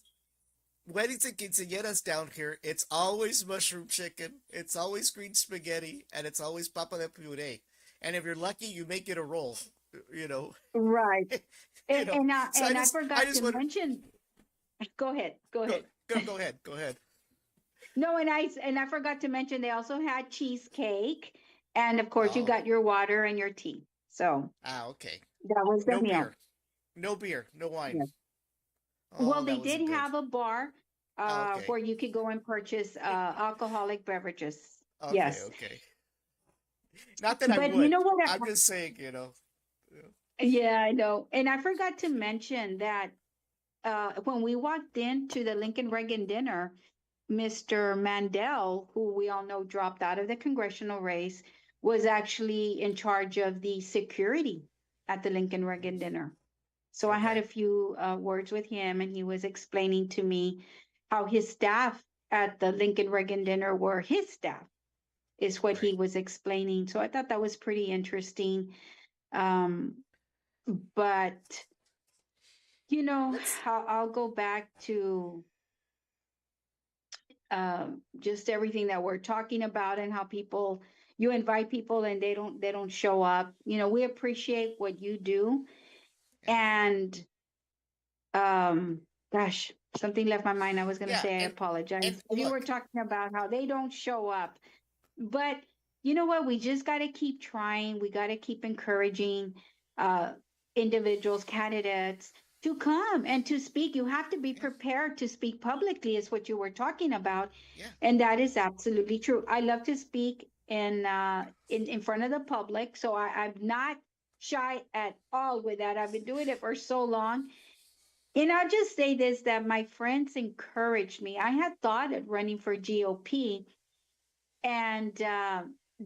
Weddings and quinceañeras down here, it's always mushroom chicken, it's always green spaghetti, and it's always papa de puree. And if you're lucky, you may get a roll. You know, Right. you know. So And I I forgot to just want to mention, go ahead, go go ahead. go ahead, go ahead. No, and I forgot to mention they also had cheesecake and of course you Oh, got your water and your tea. So, okay. that was the No meal. beer, no beer, no wine. Yeah. Oh, Well, that they wasn't did good. have a bar Okay, where you could go and purchase alcoholic beverages. okay, Yes. okay. Not that I But you would. know what? I'm just saying, you know. Yeah, I know. And I forgot to mention that when we walked into the Lincoln Reagan dinner, Mr. Mandel, who we all know dropped out of the congressional race, was actually in charge of the security at the Lincoln Reagan dinner. So I had a Okay, few words with him, and he was explaining to me how his staff at the Lincoln Reagan dinner were his staff, is what he right. was explaining. So I thought that was pretty interesting. Um, but Let's. I'll go back to just everything that we're talking about and how people you invite people and they don't show up. We appreciate what you do. Yeah, And um, gosh, something left my mind. I was gonna yeah, say I apologize. and You were look, talking about how they don't show up. But you know what? We just got to keep trying. We got to keep encouraging uh, individuals, candidates to come and to speak. You have to be yeah, prepared to speak publicly, is what you were talking about. yeah. And that is absolutely true. I love to speak in front of the public. So I'm not shy at all with that. I've been doing it for so long. And I'll just say this that my friends encouraged me. I had thought of running for GOP, and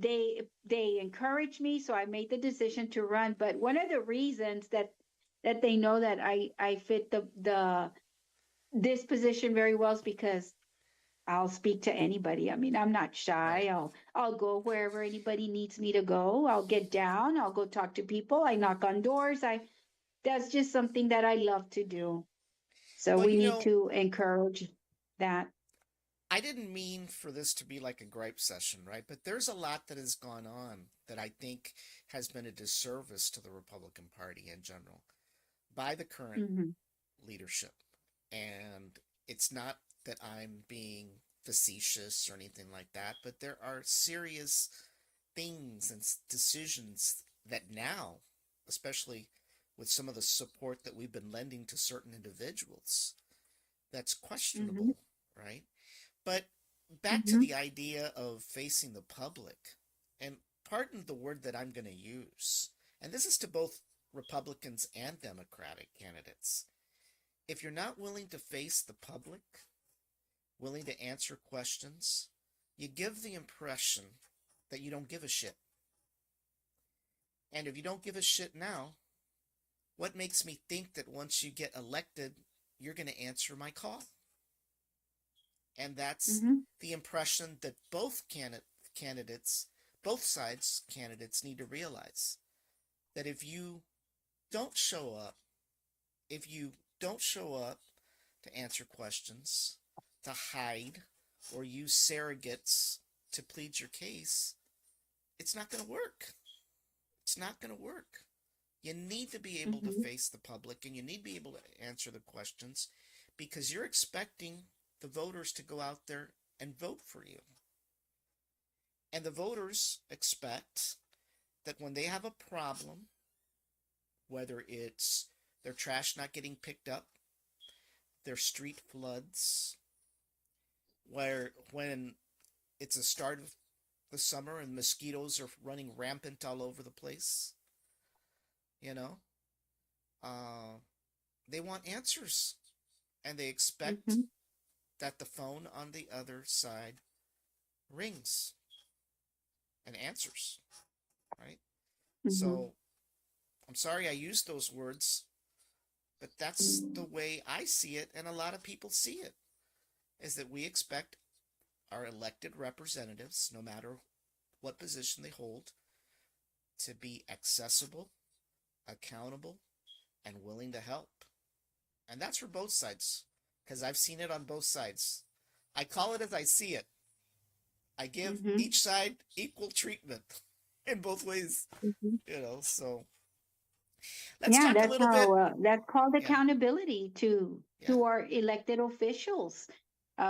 they encouraged me, so I made the decision to run. But one of the reasons that they know that I fit the this position very well is because I'll speak to anybody. I mean, I'm not Right. shy. I'll go wherever anybody needs me to go. I'll get down. I'll go talk to people. I knock on doors. I That's just something that I love to do. So Well, we you need know, to encourage that. I didn't mean for this to be like a gripe session, right? But there's a lot that has gone on that I think has been a disservice to the Republican Party in general by the current Hmm. leadership. And it's not that I'm being facetious or anything like that, but there are serious things and decisions that now, especially with some of the support that we've been lending to certain individuals, that's Hmm. questionable, right? But back to Hmm. the idea of facing the public, and pardon the word that I'm going to use, and this is to both Republicans and Democratic candidates. If you're not willing to face the public, willing to answer questions, you give the impression that you don't give a shit. And if you don't give a shit now, what makes me think that once you get elected, you're going to answer my call? And that's Hmm. the impression that both candidates, both sides candidates need to realize that if you don't show up, if you don't show up to answer questions, to hide, or use surrogates to plead your case, it's not going to work. It's not going to work. You need to be able to Mm-hmm. face the public and you need to be able to answer the questions because you're expecting the voters to go out there and vote for you. And the voters expect that when they have a problem, whether it's their trash not getting picked up, their street floods, where when it's the start of the summer and mosquitoes are running rampant all over the place, you know, uh, they want answers and they expect Mm-hmm. that the phone on the other side rings and answers, right? Mm-hmm. So I'm sorry I used those words, but that's the way I see it, and a lot of people see it, is that we expect our elected representatives, no matter what position they hold, to be accessible, accountable, and willing to help. And that's for both sides, because I've seen it on both sides. I call it as I see it. I give Mm-hmm. each side equal treatment in both ways, Mm-hmm. so let's Yeah, talk a that's little bit. how that's called Yeah, accountability yeah, to our elected officials.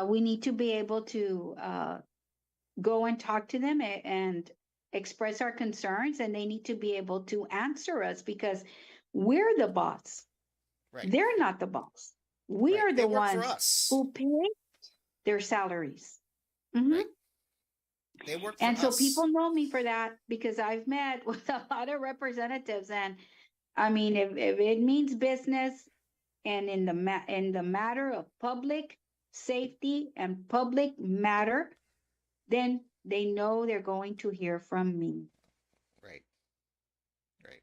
We need to be able to go and talk to them and express our concerns, and they need to be able to answer us because we're the boss. right, They're not the boss. We right. are They the work for ones us, who pay their salaries. Hmm. right? They work for And so us, people know me for that because I've met with a lot of representatives. And I mean, if it means business and in the matter of public safety and public matter, then they know they're going to hear from me. right, right.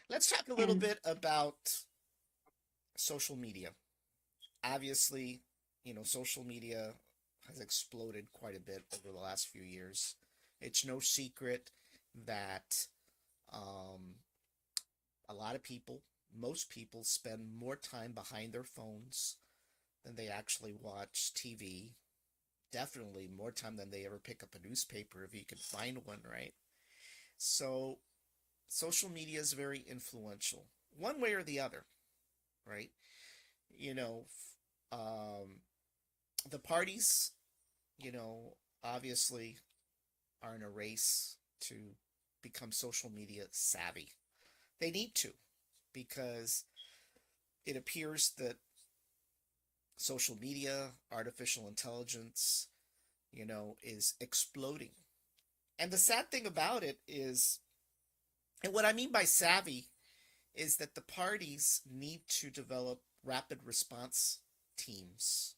Let's talk a little And bit about social media. Obviously, social media has exploded quite a bit over the last few years. It's no secret that um, a lot of people, most people, spend more time behind their phones than they actually watch TV. Definitely more time than they ever pick up a newspaper if you can find one, right? So, social media is very influential, one way or the other, right? You know, um, the parties, you know, obviously are in a race to become social media savvy. They need to because it appears that social media, artificial intelligence, is exploding. And the sad thing about it is, and what I mean by savvy is that the parties need to develop rapid response teams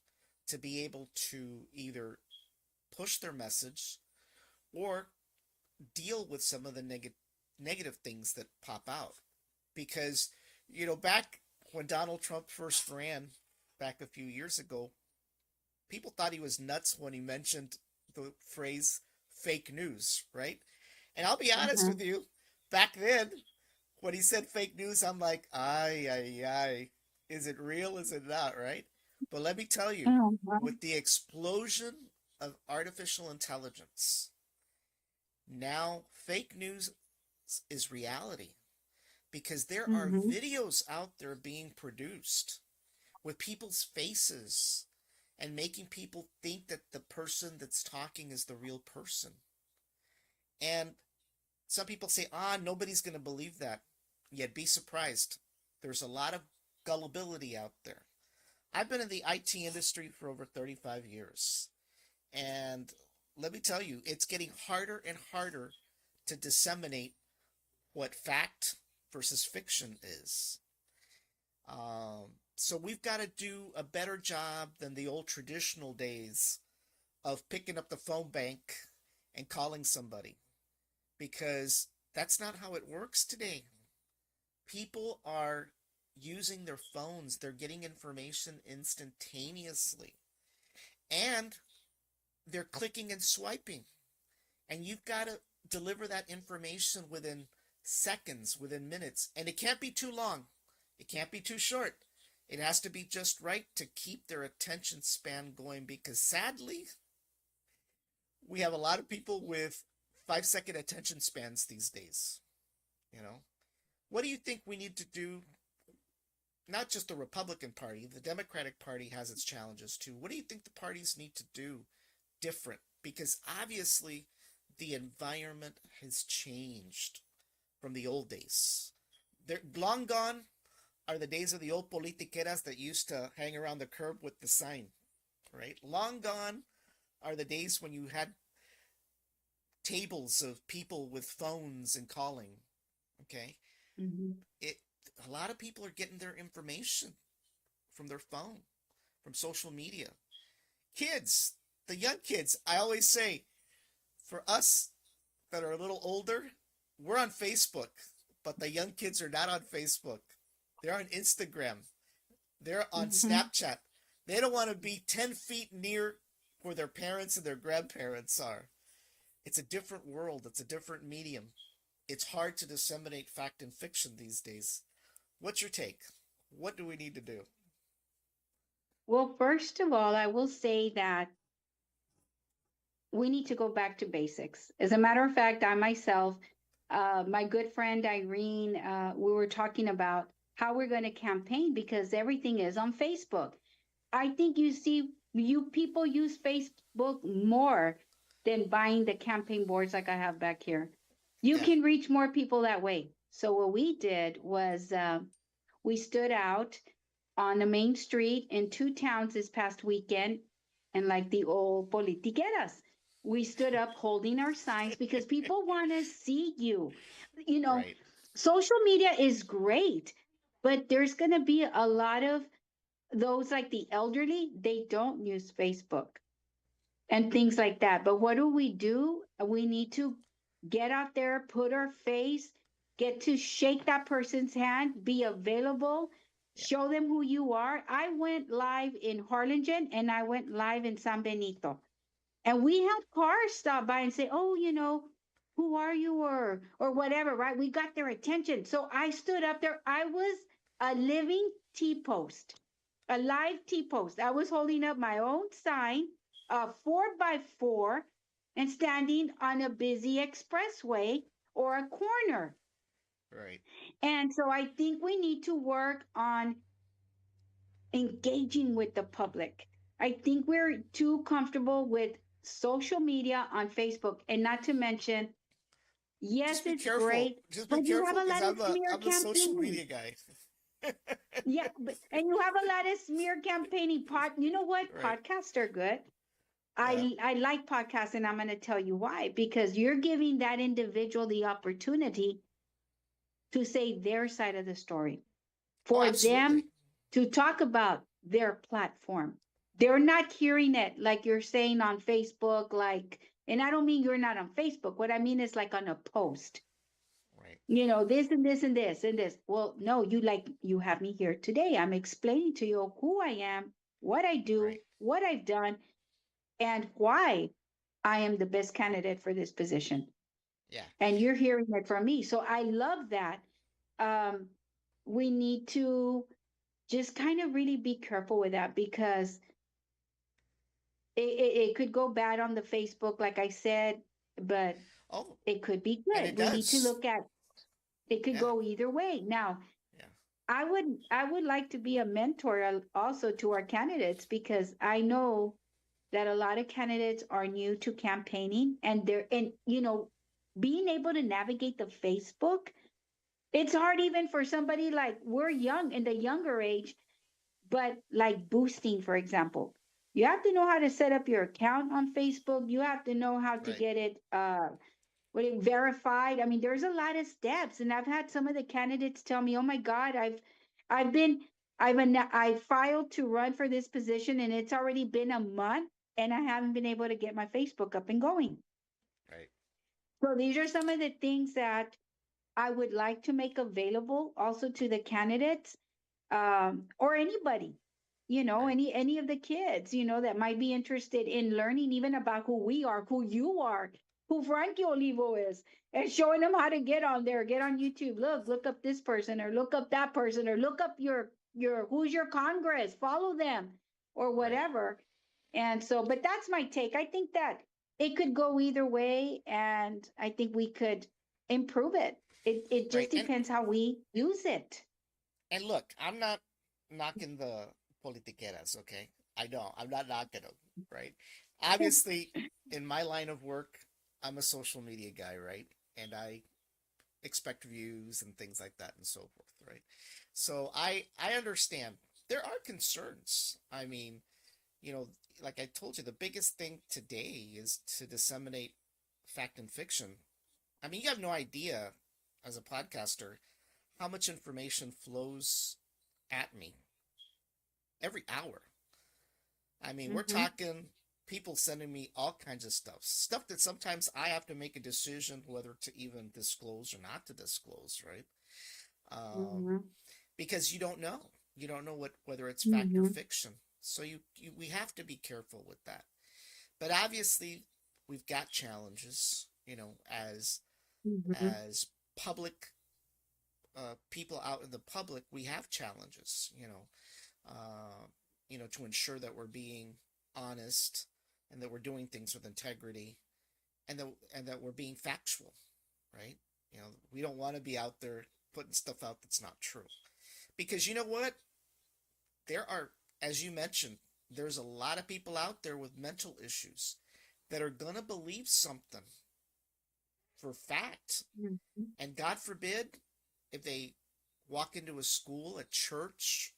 to be able to either push their message or deal with some of the negative things that pop out. Because, back when Donald Trump first ran back a few years ago, people thought he was nuts when he mentioned the phrase fake news, right? And I'll be honest uh-huh, with you, back then, when he said fake news, I'm like, ay, ay, ay. Is it real? Is it not, right? But let me tell you, uh-huh, with the explosion of artificial intelligence, now fake news is reality because there are mhm, videos out there being produced with people's faces and making people think that the person that's talking is the real person. And some people say, nobody's going to believe that. Yet be surprised. There's a lot of gullibility out there. I've been in the IT industry for over 35 years. And let me tell you, it's getting harder and harder to disseminate what fact versus fiction is. So we've got to do a better job than the old traditional days of picking up the phone bank and calling somebody because that's not how it works today. People are using their phones, they're getting information instantaneously, and they're clicking and swiping. And you've got to deliver that information within seconds, within minutes. And it can't be too long, it can't be too short. It has to be just right to keep their attention span going because sadly, we have a lot of people with 5-second attention spans these days. You know, what do you think we need to do? Not just the Republican Party, the Democratic Party has its challenges too. What do you think the parties need to do different? Because obviously the environment has changed from the old days. They're long gone are the days of the old politiqueras that used to hang around the curb with the sign, right? Long gone are the days when you had tables of people with phones and calling. Okay, Mhm. it a lot of people are getting their information from their phone, from social media. Kids, the young kids, I always say, for us that are a little older, we're on Facebook, but the young kids are not on Facebook. They're on Instagram. They're on Mhm. Snapchat. They don't want to be 10 feet near where their parents and their grandparents are. It's a different world, it's a different medium. It's hard to disseminate fact and fiction these days. What's your take? What do we need to do? Well, first of all, I will say that we need to go back to basics. As a matter of fact, I myself, my good friend Irene, we were talking about how we're going to campaign because everything is on Facebook. I think you see, you people use Facebook more than buying the campaign boards like I have back here. You Yeah, can reach more people that way. So what we did was we stood out on the main street in two towns this past weekend, and like the old politiqueras, we stood up holding our signs because people want to see you. You know, right. social media is great, but there's going to be a lot of those like the elderly, they don't use Facebook and things like that. But what do? We need to get out there, put our face, get to shake that person's hand, be available, Yeah, show them who you are. I went live in Harlingen and I went live in San Benito. And we had cars stop by and say, "Oh, who are you?" or whatever, right? We got their attention. So I stood up there. I was a living T-post, a live T-post. I was holding up my own sign, a 4x4, and standing on a busy expressway or a corner. right. And so I think we need to work on engaging with the public. I think we're too comfortable with social media on Facebook, and not to mention, Just yes, be it's careful. great, Just be but you have careful a because lot of I'm a smear I'm a social campaigning. media guy. Yeah, and you have a lot of smear campaigning. You know what? Right. Podcasts are good. Yeah. I like podcasts, and I'm going to tell you why. Because you're giving that individual the opportunity to say their side of the story, Oh, for absolutely. them to talk about their platform. They're not hearing it like you're saying on Facebook, like, and I don't mean you're not on Facebook. What I mean is like on a post, Right. this and this and this and this. Well, no, you have me here today. I'm explaining to you who I am, what I do, Right. what I've done, and why I am the best candidate for this position. Yeah. And you're hearing it from me. So I love that. Um, we need to just kind of really be careful with that because it could go bad on the Facebook, like I said, but Oh, it could be and good. it We need to does. look at it could Yeah. go either way. Now, Yeah. I would like to be a mentor also to our candidates because I know that a lot of candidates are new to campaigning and being able to navigate the Facebook, it's hard even for somebody like we're young in the younger age. But like boosting, for example, you have to know how to set up your account on Facebook. You have to know how to Right. get it verified. I mean, there's a lot of steps, and I've had some of the candidates tell me, "Oh my God, I've been I filed to run for this position, and it's already been a month, and I haven't been able to get my Facebook up and going." Right. So these are some of the things that I would like to make available also to the candidates, or anybody, Right. any of the kids, that might be interested in learning even about who we are, who you are, who Frankie Olivo is, and showing them how to get on there, get on YouTube, look up this person, or look up that person, or look up your who's your Congress, follow them, or Right. whatever. And so, but that's my take. I think that it could go either way, and I think we could improve it. It Right. just depends how we use it. And look, I'm not knocking the politiqueras, okay? I don't. I'm not knocking them, right? Obviously, in my line of work, I'm a social media guy, right? And I expect views and things like that and so forth, right? So I understand there are concerns. I mean, you know, like I told you, the biggest thing today is to disseminate fact and fiction. I mean, you have no idea as a podcaster how much information flows at me every hour. I mean, we're Mm-hmm. talking people sending me all kinds of stuff that sometimes I have to make a decision whether to even disclose or not to disclose, right? Um, Mm-hmm. because you don't know what whether it's fact or Mm-hmm. fiction. So we have to be careful with that. But obviously, we've got challenges, Mm-hmm. as public people out in the public, we have challenges, to ensure that we're being honest and that we're doing things with integrity and that we're being factual, right? We don't want to be out there putting stuff out that's not true. Because you know what? There are, as you mentioned, there's a lot of people out there with mental issues that are going to believe something for fact. Mm-hmm. And God forbid if they walk into a school, a church,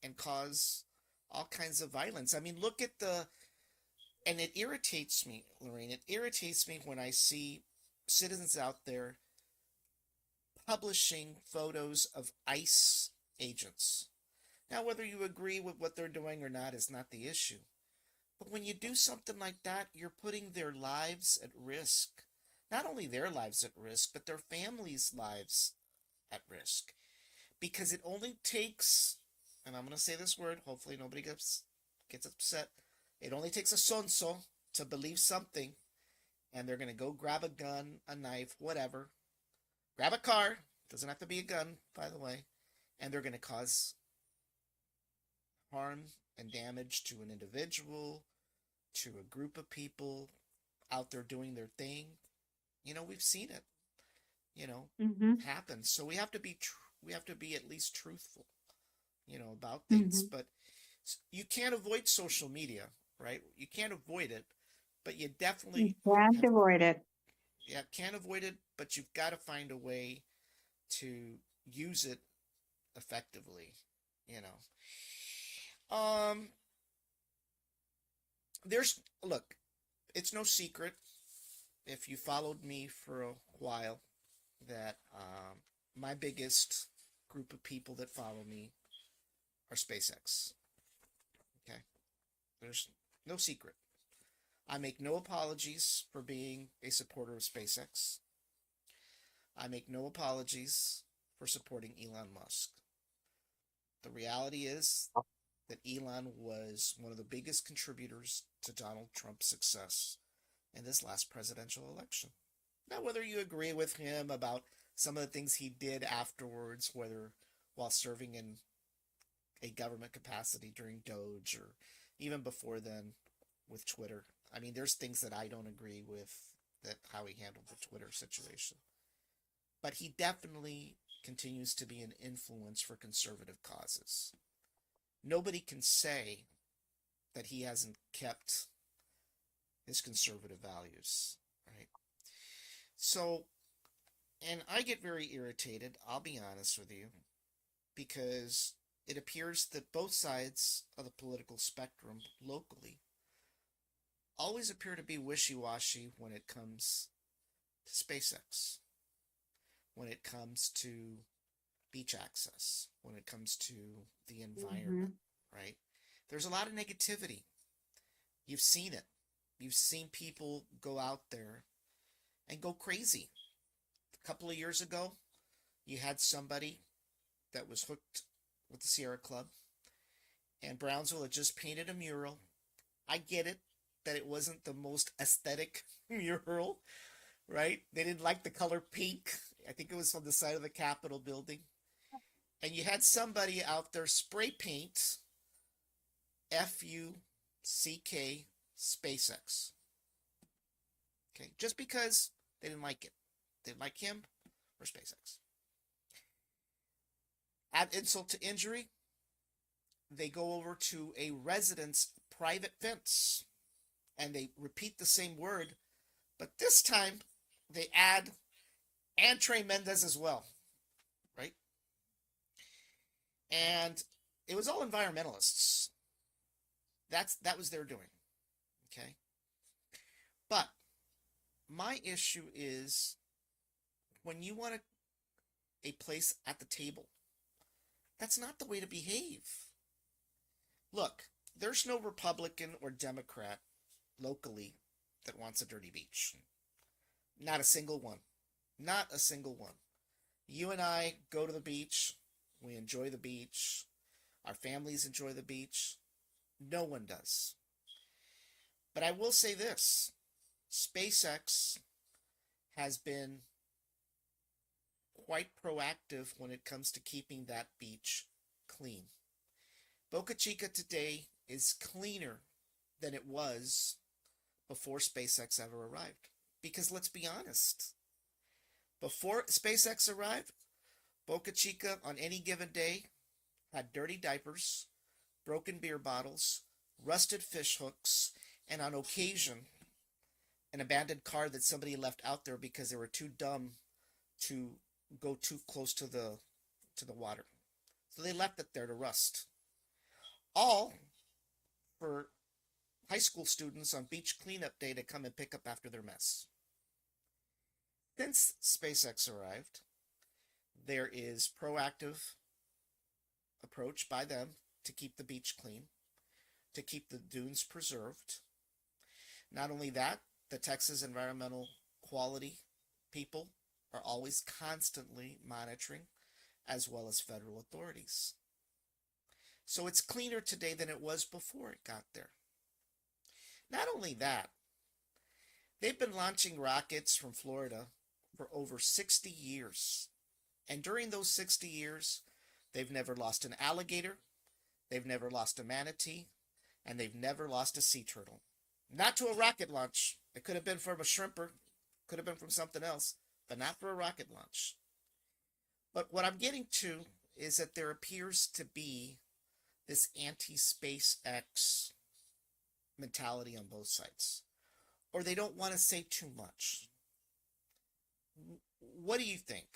and cause all kinds of violence. I mean, look at and it irritates me, Loraine. It irritates me when I see citizens out there publishing photos of ICE agents. Now, whether you agree with what they're doing or not is not the issue. But when you do something like that, you're putting their lives at risk. Not only their lives at risk, but their families' lives at risk. Because it only takes, and I'm going to say this word, hopefully nobody gets upset. It only takes a sonso to believe something, and they're going to go grab a gun, a knife, whatever. Grab a car, doesn't have to be a gun, by the way, and they're going to cause harm and damage to an individual, to a group of people out there doing their thing. We've seen it, you know, Mm-hmm. happen. So we have to be at least truthful, about things. Mm-hmm. But you can't avoid social media, right? You can't avoid it, but you You definitely can't have, avoid it. yeah, can't avoid it, but you've got to find a way to use it effectively, you know. There's look, it's no secret if you followed me for a while that my biggest group of people that follow me are SpaceX. Okay, there's no secret. I make no apologies for being a supporter of SpaceX. I make no apologies for supporting Elon Musk. The reality is that Elon was one of the biggest contributors to Donald Trump's success in this last presidential election. Now, whether you agree with him about some of the things he did afterwards, whether while serving in a government capacity during Doge or even before then with Twitter. I mean, there's things that I don't agree with that how he handled the Twitter situation. But he definitely continues to be an influence for conservative causes. Nobody can say that he hasn't kept his conservative values, right? So, and I get very irritated, I'll be honest with you, because it appears that both sides of the political spectrum locally always appear to be wishy washy when it comes to SpaceX, when it comes to beach access, when it comes to the Mm-hmm. environment, right? There's a lot of negativity. You've seen it. You've seen people go out there and go crazy. A couple of years ago, you had somebody that was hooked with the Sierra Club, and Brownsville had just painted a mural. I get it that it wasn't the most aesthetic mural, right? They didn't like the color pink. I think it was on the side of the Capitol building. And you had somebody out there spray paint FUCK SpaceX. Okay, just because they didn't like it, they didn't like him or SpaceX. Add insult to injury, they go over to a resident's private fence and they repeat the same word, but this time they add and Trey Mendez as well, right? And it was all environmentalists. That was their doing. Okay. But my issue is when you want a place at the table, that's not the way to behave. Look, there's no Republican or Democrat locally that wants a dirty beach. Not a single one. Not a single one. You and I go to the beach. We enjoy the beach. Our families enjoy the beach. No one does. But I will say this. SpaceX has been quite proactive when it comes to keeping that beach clean. Boca Chica today is cleaner than it was before SpaceX ever arrived. Because let's be honest, before SpaceX arrived, Boca Chica on any given day had dirty diapers, broken beer bottles, rusted fish hooks, and on occasion, an abandoned car that somebody left out there because they were too dumb to go too close to the water. So they left it there to rust. All for high school students on beach cleanup day to come and pick up after their mess. Since SpaceX arrived, there is proactive approach by them to keep the beach clean, to keep the dunes preserved. Not only that, the Texas Environmental Quality people are always constantly monitoring, as well as federal authorities. So it's cleaner today than it was before it got there. Not only that, they've been launching rockets from Florida for over 60 years. And during those 60 years, they've never lost an alligator, they've never lost a manatee, and they've never lost a sea turtle. Not to a rocket launch. It could have been from a shrimper, could have been from something else, but not for a rocket launch. But what I'm getting to is that there appears to be this anti-SpaceX mentality on both sides. Or they don't want to say too much. What do you think?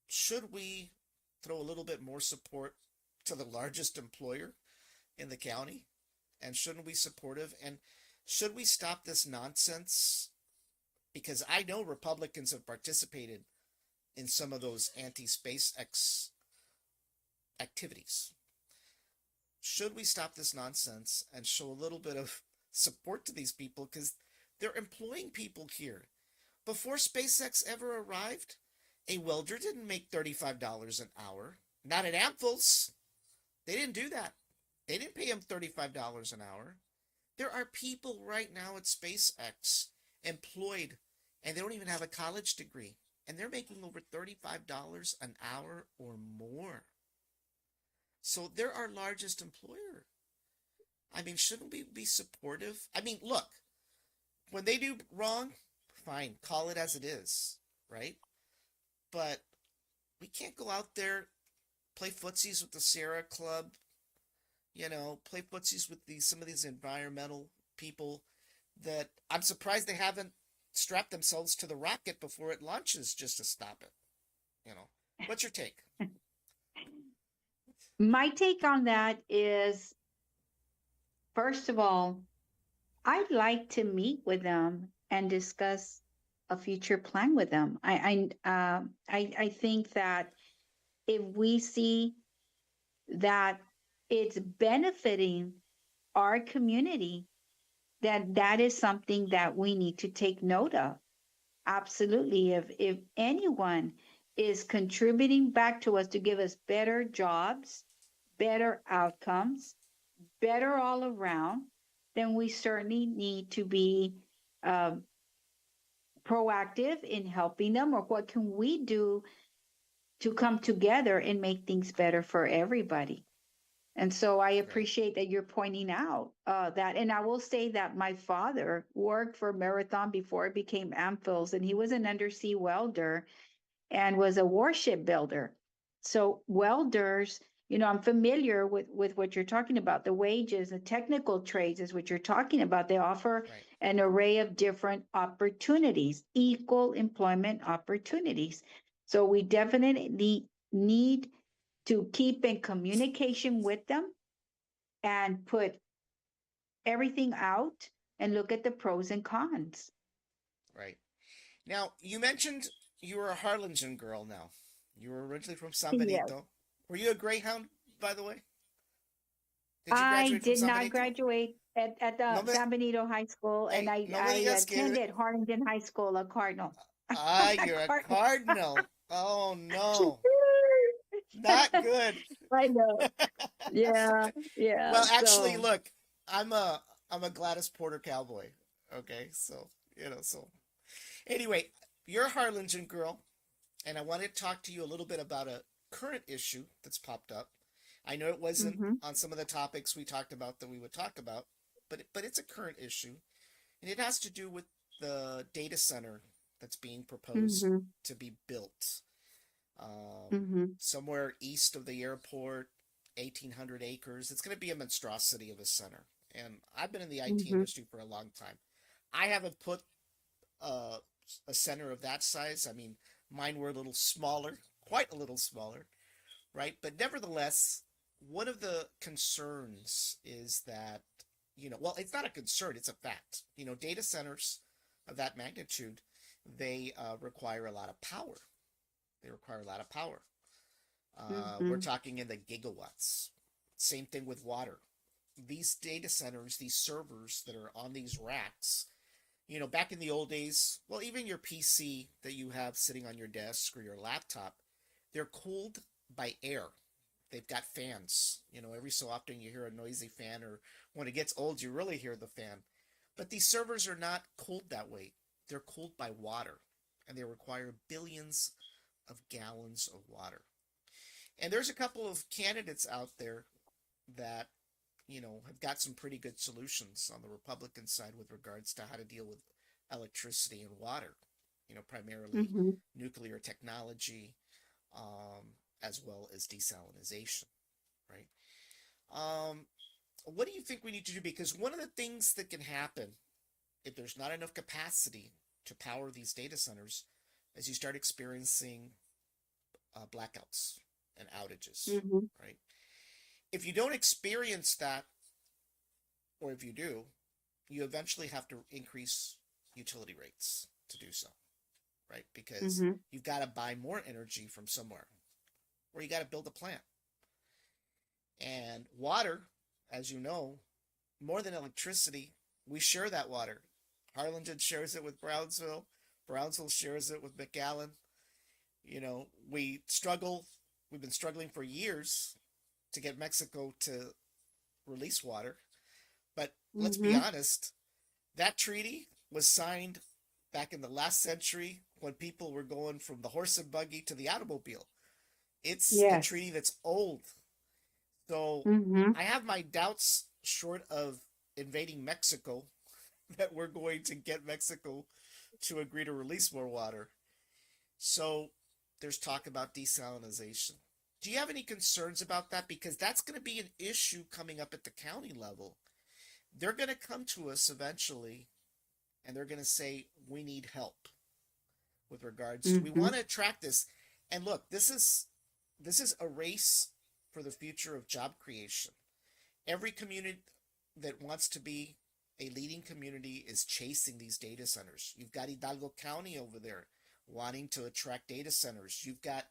Should we throw a little bit more support to the largest employer in the county? And shouldn't we be supportive? And should we stop this nonsense? Because I know Republicans have participated in some of those anti-SpaceX activities. Should we stop this nonsense and show a little bit of support to these people? Because they're employing people here. Before SpaceX ever arrived, a welder didn't make $35 an hour. Not at Amphils. They didn't do that. They didn't pay him $35 an hour. There are people right now at SpaceX employed, and they don't even have a college degree. And they're making over $35 an hour or more. So they're our largest employer. I mean, shouldn't we be supportive? I mean, look, when they do wrong, fine, call it as it is, right? But we can't go out there, play footsies with the Sierra Club, play footsies with some of these environmental people that I'm surprised they haven't strapped themselves to the rocket before it launches just to stop it. What's your take? My take on that is, first of all, I'd like to meet with them and discuss a future plan with them. I think that if we see that it's benefiting our community, that is something that we need to take note of. Absolutely. If anyone is contributing back to us to give us better jobs, better outcomes, better all around, then we certainly need to be um, proactive in helping them, or what can we do to come together and make things better for everybody. And so I Right. appreciate that you're pointing out that. And I will say that my father worked for Marathon before it became Amphils, and he was an undersea welder and was a warship builder. So welders, I'm familiar with what you're talking about. The wages, the technical trades is what you're talking about. They offer Right. an array of different opportunities, equal employment opportunities. So we definitely need to keep in communication with them and put everything out and look at the pros and cons. Right. Now, you mentioned you were a Harlingen girl now. You were originally from San Yes. Benito. Were you a Greyhound, by the way? Did you I graduate from did San not Benito? graduate at No the me, San Benito High School, and hey, no I me digas que attended Harlingen High School, a Cardinal. you're a Cardinal. Cardinal. Oh no. Not good. I know. Yeah, yeah. Well, actually, So, look, I'm a I'm a Gladys Porter cowboy. Okay, so so anyway, you're a Harlingen girl, and I wanted to talk to you a little bit about a current issue that's popped up. I know it wasn't mm-hmm, on some of the topics we talked about that we would talk about, but it's a current issue, and it has to do with the data center that's being proposed mm-hmm, to be built mm-hmm, somewhere east of the airport, 1,800 acres. It's going to be a monstrosity of a center, and I've been in the IT mm-hmm, industry for a long time. I haven't put a, a center of that size. I mean, mine were a little smaller, quite a little smaller, right? But nevertheless, one of the concerns is that, well, it's not a concern, it's a fact. Data centers of that magnitude, they require a lot of power. They require a lot of power. We're mm-hmm. talking in the gigawatts. Same thing with water. These data centers, these servers that are on these racks, back in the old days, well, even your PC that you have sitting on your desk or your laptop, they're cooled by air. They've got fans. Every so often you hear a noisy fan, or when it gets old, you really hear the fan. But these servers are not cooled that way. They're cooled by water, and they require billions of gallons of water. And there's a couple of candidates out there that, have got some pretty good solutions on the Republican side with regards to how to deal with electricity and water, primarily Mm-hmm. nuclear technology, as well as desalinization, right? Um, what do you think we need to do? Because one of the things that can happen if there's not enough capacity to power these data centers is you start experiencing blackouts and outages, Mm-hmm. right? If you don't experience that, or if you do, you eventually have to increase utility rates to do so, right? Because Mm-hmm. you've got to buy more energy from somewhere, or you got to build a plant. And water, as you know, more than electricity, we share that water. Harlingen shares it with Brownsville. Brownsville shares it with McAllen. We struggle. We've been struggling for years to get Mexico to release water. But let's be Mm-hmm. honest, that treaty was signed back in the last century when people were going from the horse and buggy to the automobile. It's a Yes. treaty that's old. So Mm-hmm. I have my doubts, short of invading Mexico, that we're going to get Mexico to agree to release more water. So there's talk about desalinization. Do you have any concerns about that? Because that's going to be an issue coming up at the county level. They're going to come to us eventually and they're going to say, we need help with regards to, we Mm-hmm. want to attract this. And look, this is a race for the future of job creation. Every community that wants to be a leading community is chasing these data centers. You've got Hidalgo County over there wanting to attract data centers. You've got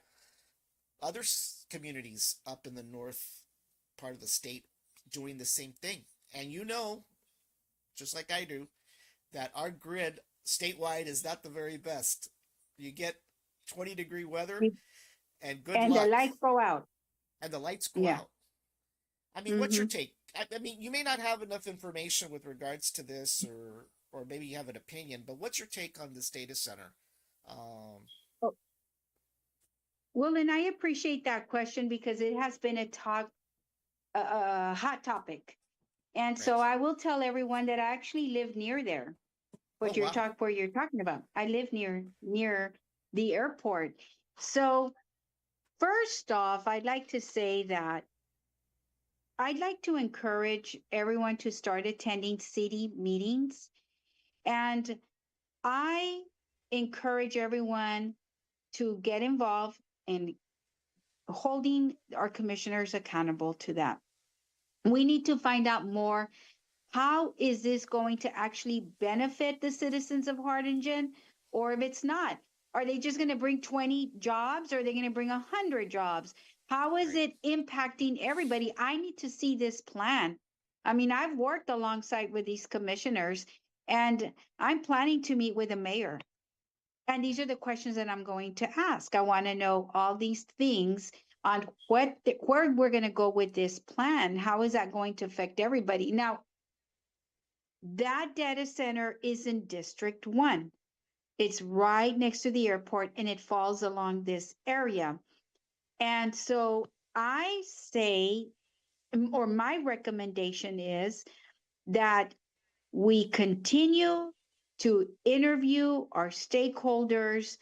other communities up in the north part of the state doing the same thing. And just like I do, that our grid statewide is not the very best. You get 20-degree weather and good And the luck, lights go out. and the lights go Yeah. out. I mean, what's your Mm-hmm. take? I mean, you may not have enough information with regards to this, or maybe you have an opinion, but what's your take on this data center? Um, Well, and I appreciate that question because it has been a talk a hot topic. And so Right. I will tell everyone that I actually live near there. Oh wow. Where you're talking about. I live near the airport. So first off, I'd like to say that I'd like to encourage everyone to start attending city meetings. And I encourage everyone to get involved in holding our commissioners accountable to that. We need to find out more. How is this going to actually benefit the citizens of Harlingen? Or if it's not, are they just going to bring 20 jobs or are they going to bring 100 jobs? How is Right. it impacting everybody? I need to see this plan. I mean, I've worked alongside with these commissioners and I'm planning to meet with the mayor. And these are the questions that I'm going to ask. I want to know all these things on where we're going to go with this plan. How is that going to affect everybody? Now, that data center is in District 1. It's right next to the airport and it falls along this area. And so I say, or my recommendation is that we continue to interview our stakeholders.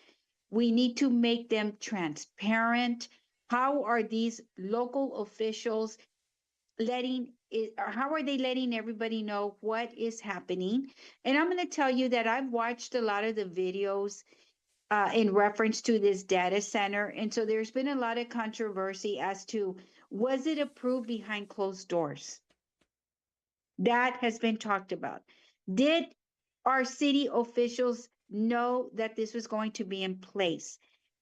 We need to make them transparent. How are these local officials letting it, or how are they letting everybody know what is happening? And I'm going to tell you that I've watched a lot of the videos in reference to this data center. And so there's been a lot of controversy as to was it approved behind closed doors? That has been talked about. Did our city officials know that this was going to be in place?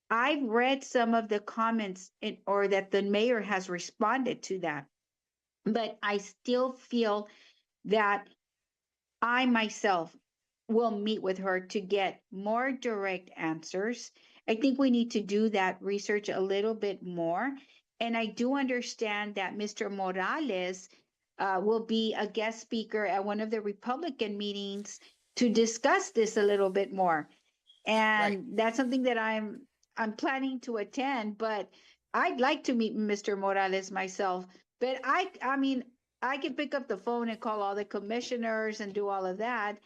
I've read some of the comments or that the mayor has responded to that, but I still feel that I myself will meet with her to get more direct answers. I think we need to do that research a little bit more. And I do understand that Mr. Morales will be a guest speaker at one of the Republican meetings to discuss this a little bit more. Right. And that's something that I'm planning to attend, but I'd like to meet Mr. Morales myself. But I mean, I can pick up the phone and call all the commissioners and do all of that,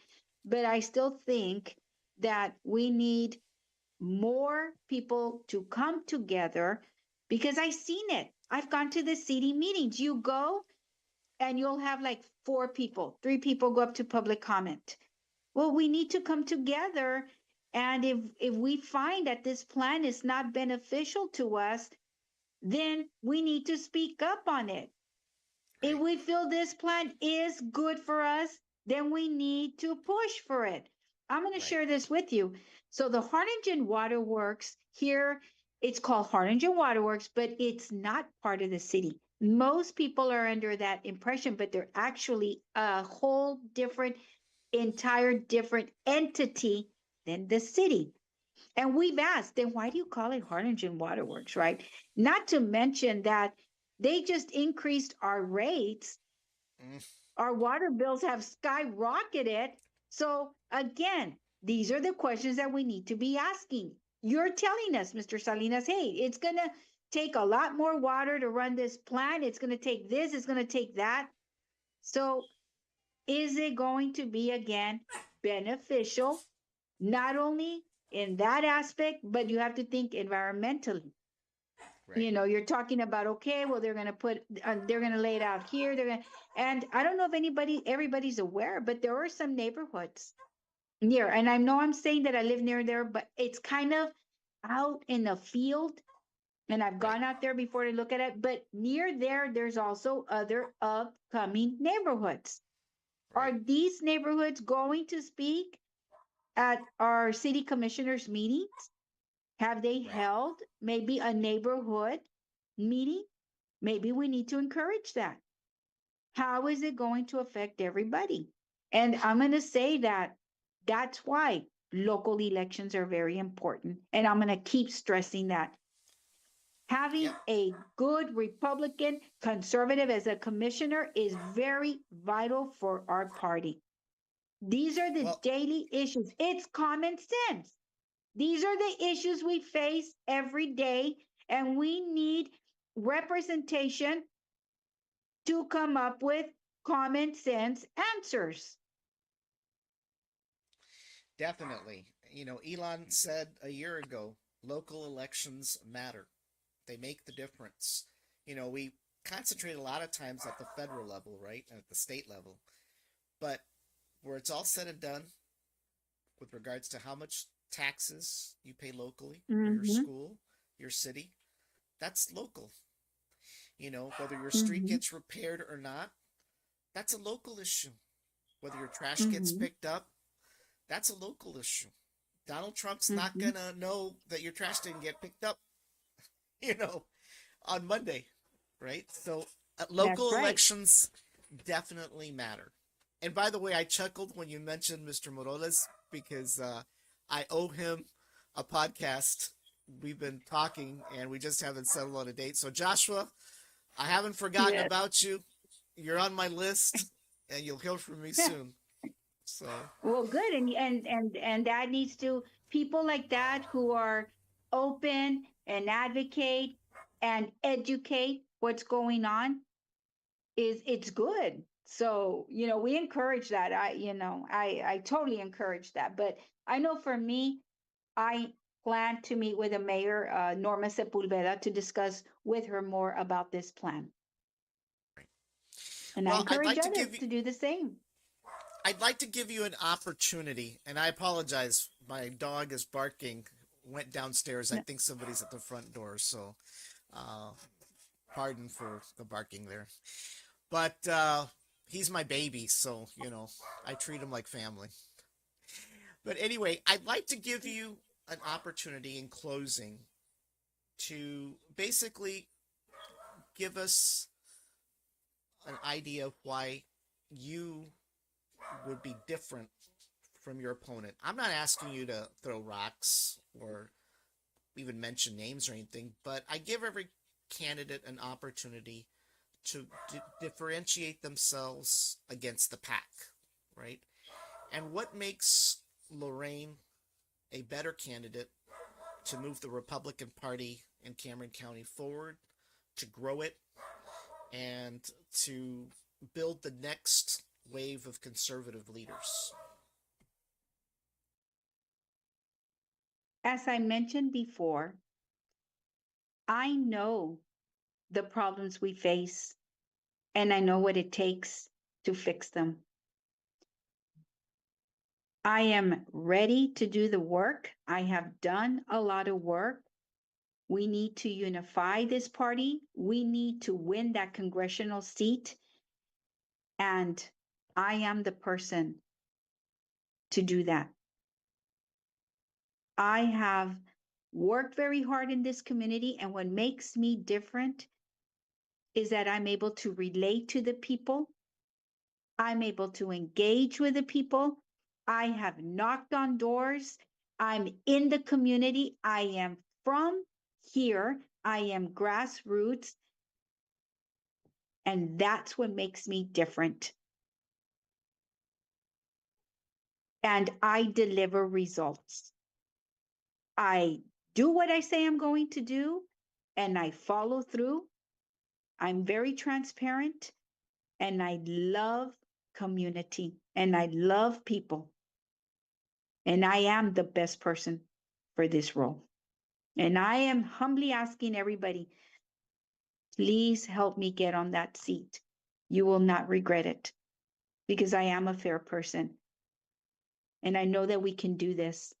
but I still think that we need more people to come together because I've seen it. I've gone to the city meetings. You go and you'll have like four people, three people go up to public comment. Well, we need to come together. And if we find that this plan is not beneficial to us, then we need to speak up on it. If Right. we feel this plan is good for us, then we need to push for it. I'm going to Right. share this with you. So the Harlingen Waterworks here, it's called Harlingen Waterworks, but it's not part of the city. Most people are under that impression, but they're actually a whole different, entire different entity than the city. And we've asked, then why do you call it Harlingen Waterworks, right? Not to mention that they just increased our rates. Mm, Our water bills have skyrocketed. So again, these are the questions that we need to be asking. You're telling us, Mr. Salinas, hey, it's going to take a lot more water to run this plant. It's going to take this, it's going to take that. So is it going to be again beneficial, not only in that aspect, but you have to think environmentally. right. You're talking about, okay, well, they're going to lay it out here. And I don't know if everybody's aware, but there are some neighborhoods near, and I know I'm saying that I live near there, but it's kind of out in the field. And I've Right. gone out there before to look at it, but near there, there's also other upcoming neighborhoods. Are Right. these neighborhoods going to speak at our city commissioners meetings? Have they Right. held maybe a neighborhood meeting? Maybe we need to encourage that. How is it going to affect everybody? And I'm going to say that that's why local elections are very important. And I'm going to keep stressing that. Yep. Having a good Republican conservative as a commissioner is very vital for our party. These are the Well, daily issues. It's common sense. These are the issues we face every day, and we need representation to come up with common sense answers. Definitely. You know, Elon said a year ago, local elections matter. They make the difference. You know, we concentrate a lot of times at the federal level, right? And at the state level. But where it's all said and done with regards to how much taxes you pay locally for your Mm-hmm. school, your city, that's local. You know, whether your street Mm-hmm. gets repaired or not, that's a local issue. Whether your trash gets Mm-hmm. picked up, that's a local issue. Donald Trump's not Mm-hmm. gonna know that your trash didn't get picked up, you know, on Monday, right? So That's local right. elections definitely matter. And by the way, I chuckled when you mentioned Mr. Morales because I owe him a podcast. We've been talking and we just haven't settled on a date. So, Joshua, I haven't forgotten Yes. about you. You're on my list and you'll hear from me soon. So, Well, good. And that needs to, people like that who are open and advocate and educate what's going on, is it's good. So, we encourage that. I totally encourage that. But I know for me, I plan to meet with the mayor, Norma Sepulveda, to discuss with her more about this plan. And I well, encourage others to do the same. I'd like to give you an opportunity, and I apologize. My dog is barking. Went downstairs. I No, think somebody's at the front door, so uh, pardon for the barking there. But he's my baby, so I treat him like family. But anyway, I'd like to give you an opportunity in closing to basically give us an idea of why you would be different from your opponent. I'm not asking you to throw rocks or even mention names or anything, but I give every candidate an opportunity to differentiate themselves against the pack, right? And what makes Loraine a better candidate to move the Republican Party in Cameron County forward, to grow it, and to build the next wave of conservative leaders? as I mentioned before, I know the problems we face and I know what it takes to fix them. I am ready to do the work. I have done a lot of work. We need to unify this party. We need to win that congressional seat. And I am the person to do that. I have worked very hard in this community. And what makes me different is that I'm able to relate to the people. I'm able to engage with the people. I have knocked on doors. I'm in the community. I am from here. I am grassroots. And that's what makes me different. And I deliver results. I do what I say I'm going to do and I follow through. I'm very transparent and I love community and I love people. And I am the best person for this role. And I am humbly asking everybody, please help me get on that seat. You will not regret it because I am a fair person. And I know that we can do this.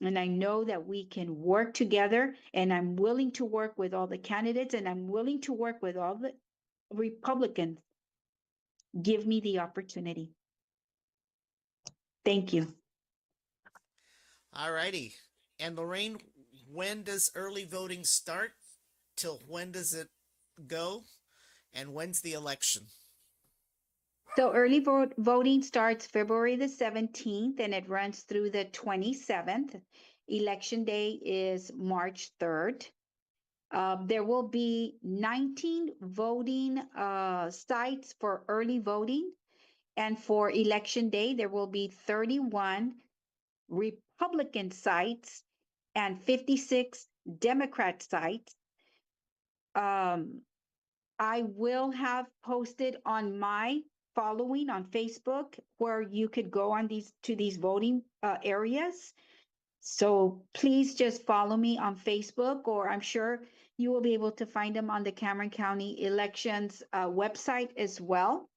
And I know that we can work together. And I'm willing to work with all the candidates and I'm willing to work with all the Republicans. Give me the opportunity. Thank you. All righty. And Loraine, when does early voting start? Till when does it go? And when's the election? So early voting starts February the 17th and it runs through the 27th. Election day is March 3rd. There will be 19 voting sites for early voting. And for election day, there will be 31 Republican sites and 56 Democrat sites. Um, I will have posted on my following on Facebook where you could go on these voting areas. So please just follow me on Facebook, or I'm sure you will be able to find them on the Cameron County Elections website as well.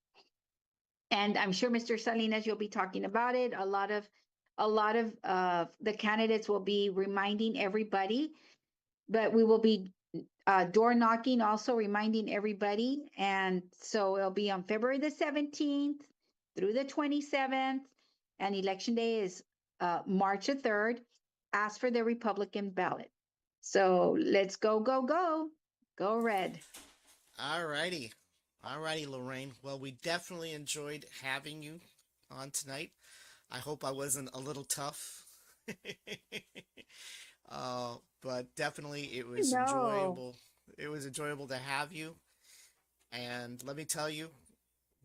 And I'm sure Mr. Salinas, you'll be talking about it. A lot of the candidates will be reminding everybody, but we will be door knocking, also reminding everybody. And so it'll be on February the 17th through the 27th, and election day is March the 3rd. Ask for the Republican ballot. So let's go, go, go. Go red. All righty. All righty, Loraine. Well, we definitely enjoyed having you on tonight. I hope I wasn't a little tough. But definitely it was No. enjoyable. It was enjoyable to have you. And let me tell you,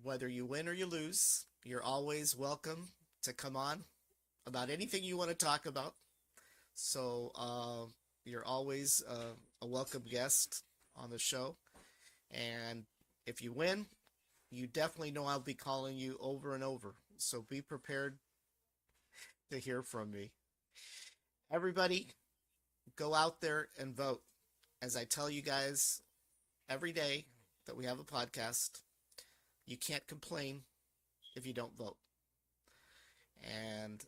whether you win or you lose, you're always welcome to come on about anything you want to talk about. So you're always a welcome guest on the show. And if you win, you definitely know I'll be calling you over and over. So be prepared to hear from me. Everybody, go out there and vote. As I tell you guys every day that we have a podcast, you can't complain if you don't vote. And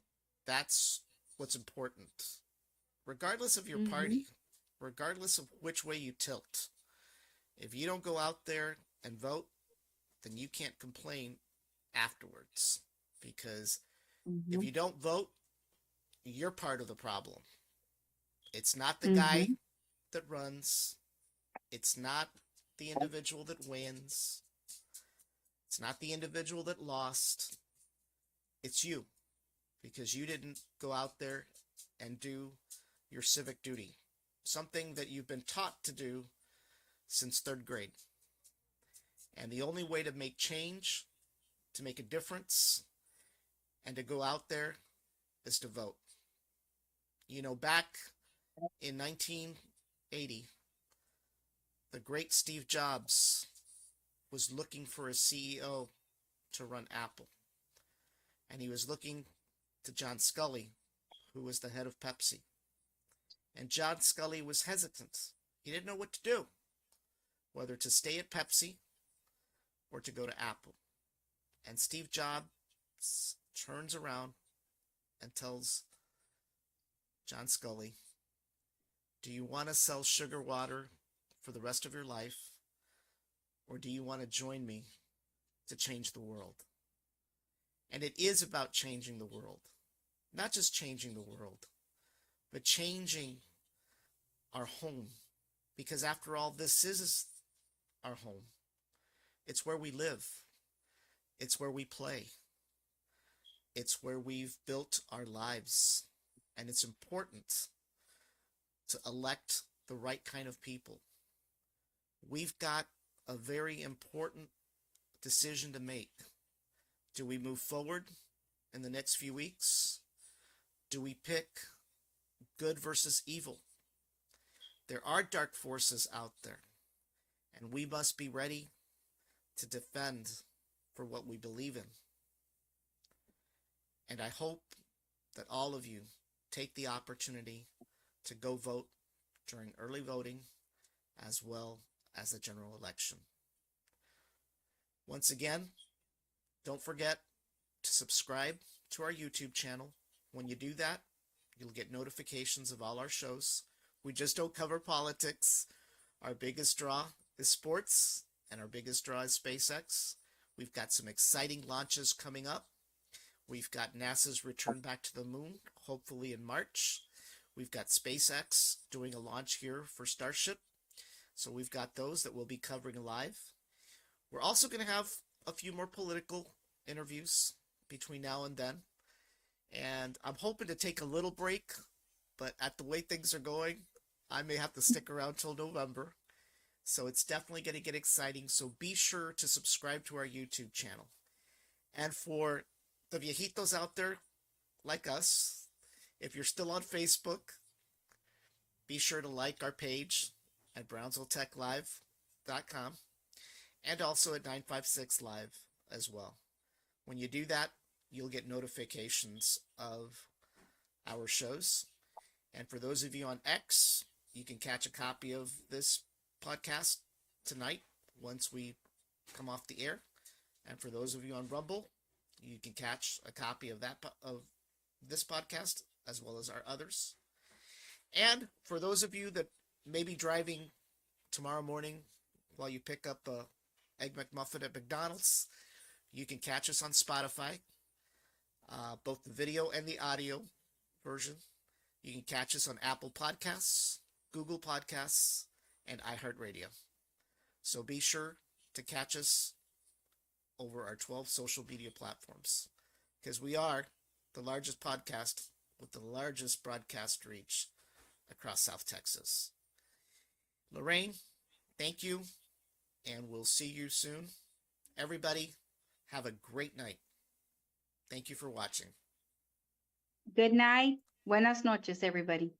that's what's important. Regardless of your Mm-hmm. party, regardless of which way you tilt, if you don't go out there and vote, then you can't complain afterwards. Because if Mm-hmm. you don't vote, you're part of the problem. It's not the guy Mm-hmm. that runs, it's not the individual that wins, it's not the individual that lost, it's you. Because you didn't go out there and do your civic duty, something that you've been taught to do since third grade. And the only way to make change, to make a difference, and to go out there is to vote. You know, back in 1980, the great Steve Jobs was looking for a CEO to run Apple. And he was looking to John Scully, who was the head of Pepsi. And John Scully was hesitant. He didn't know what to do, whether to stay at Pepsi or to go to Apple. And Steve Jobs turns around and tells John Scully, do you want to sell sugar water for the rest of your life, or do you want to join me to change the world? And it is about changing the world. Not just changing the world, but changing our home. Because after all, this is our home. It's where we live. It's where we play. It's where we've built our lives. And it's important to elect the right kind of people. We've got a very important decision to make. Do we move forward in the next few weeks? Do we pick good versus evil? There are dark forces out there, and we must be ready to defend for what we believe in. And I hope that all of you take the opportunity to go vote during early voting as well as the general election. Once again, don't forget to subscribe to our YouTube channel. When you do that, you'll get notifications of all our shows. We just don't cover politics. Our biggest draw is sports, and our biggest draw is SpaceX. We've got some exciting launches coming up. We've got NASA's return back to the moon, hopefully in March. We've got SpaceX doing a launch here for Starship. So we've got those that we'll be covering live. We're also going to have a few more political interviews between now and then. And I'm hoping to take a little break, but at the way things are going, I may have to stick around till November. So it's definitely going to get exciting. So be sure to subscribe to our YouTube channel. And for the viejitos out there like us, if you're still on Facebook, be sure to like our page at BrownsvilleTechLive.com. and also at 956 Live as well. When you do that, you'll get notifications of our shows. And for those of you on X, you can catch a copy of this podcast tonight once we come off the air. And for those of you on Rumble, you can catch a copy of this podcast as well as our others. And for those of you that may be driving tomorrow morning while you pick up a Egg McMuffin at McDonald's, you can catch us on Spotify, both the video and the audio version. You can catch us on Apple Podcasts, Google Podcasts, and iHeartRadio. So be sure to catch us over our 12 social media platforms, because we are the largest podcast with the largest broadcast reach across South Texas. Loraine, thank you, and we'll see you soon. Everybody, have a great night. Thank you for watching. Good night. Buenas noches, everybody.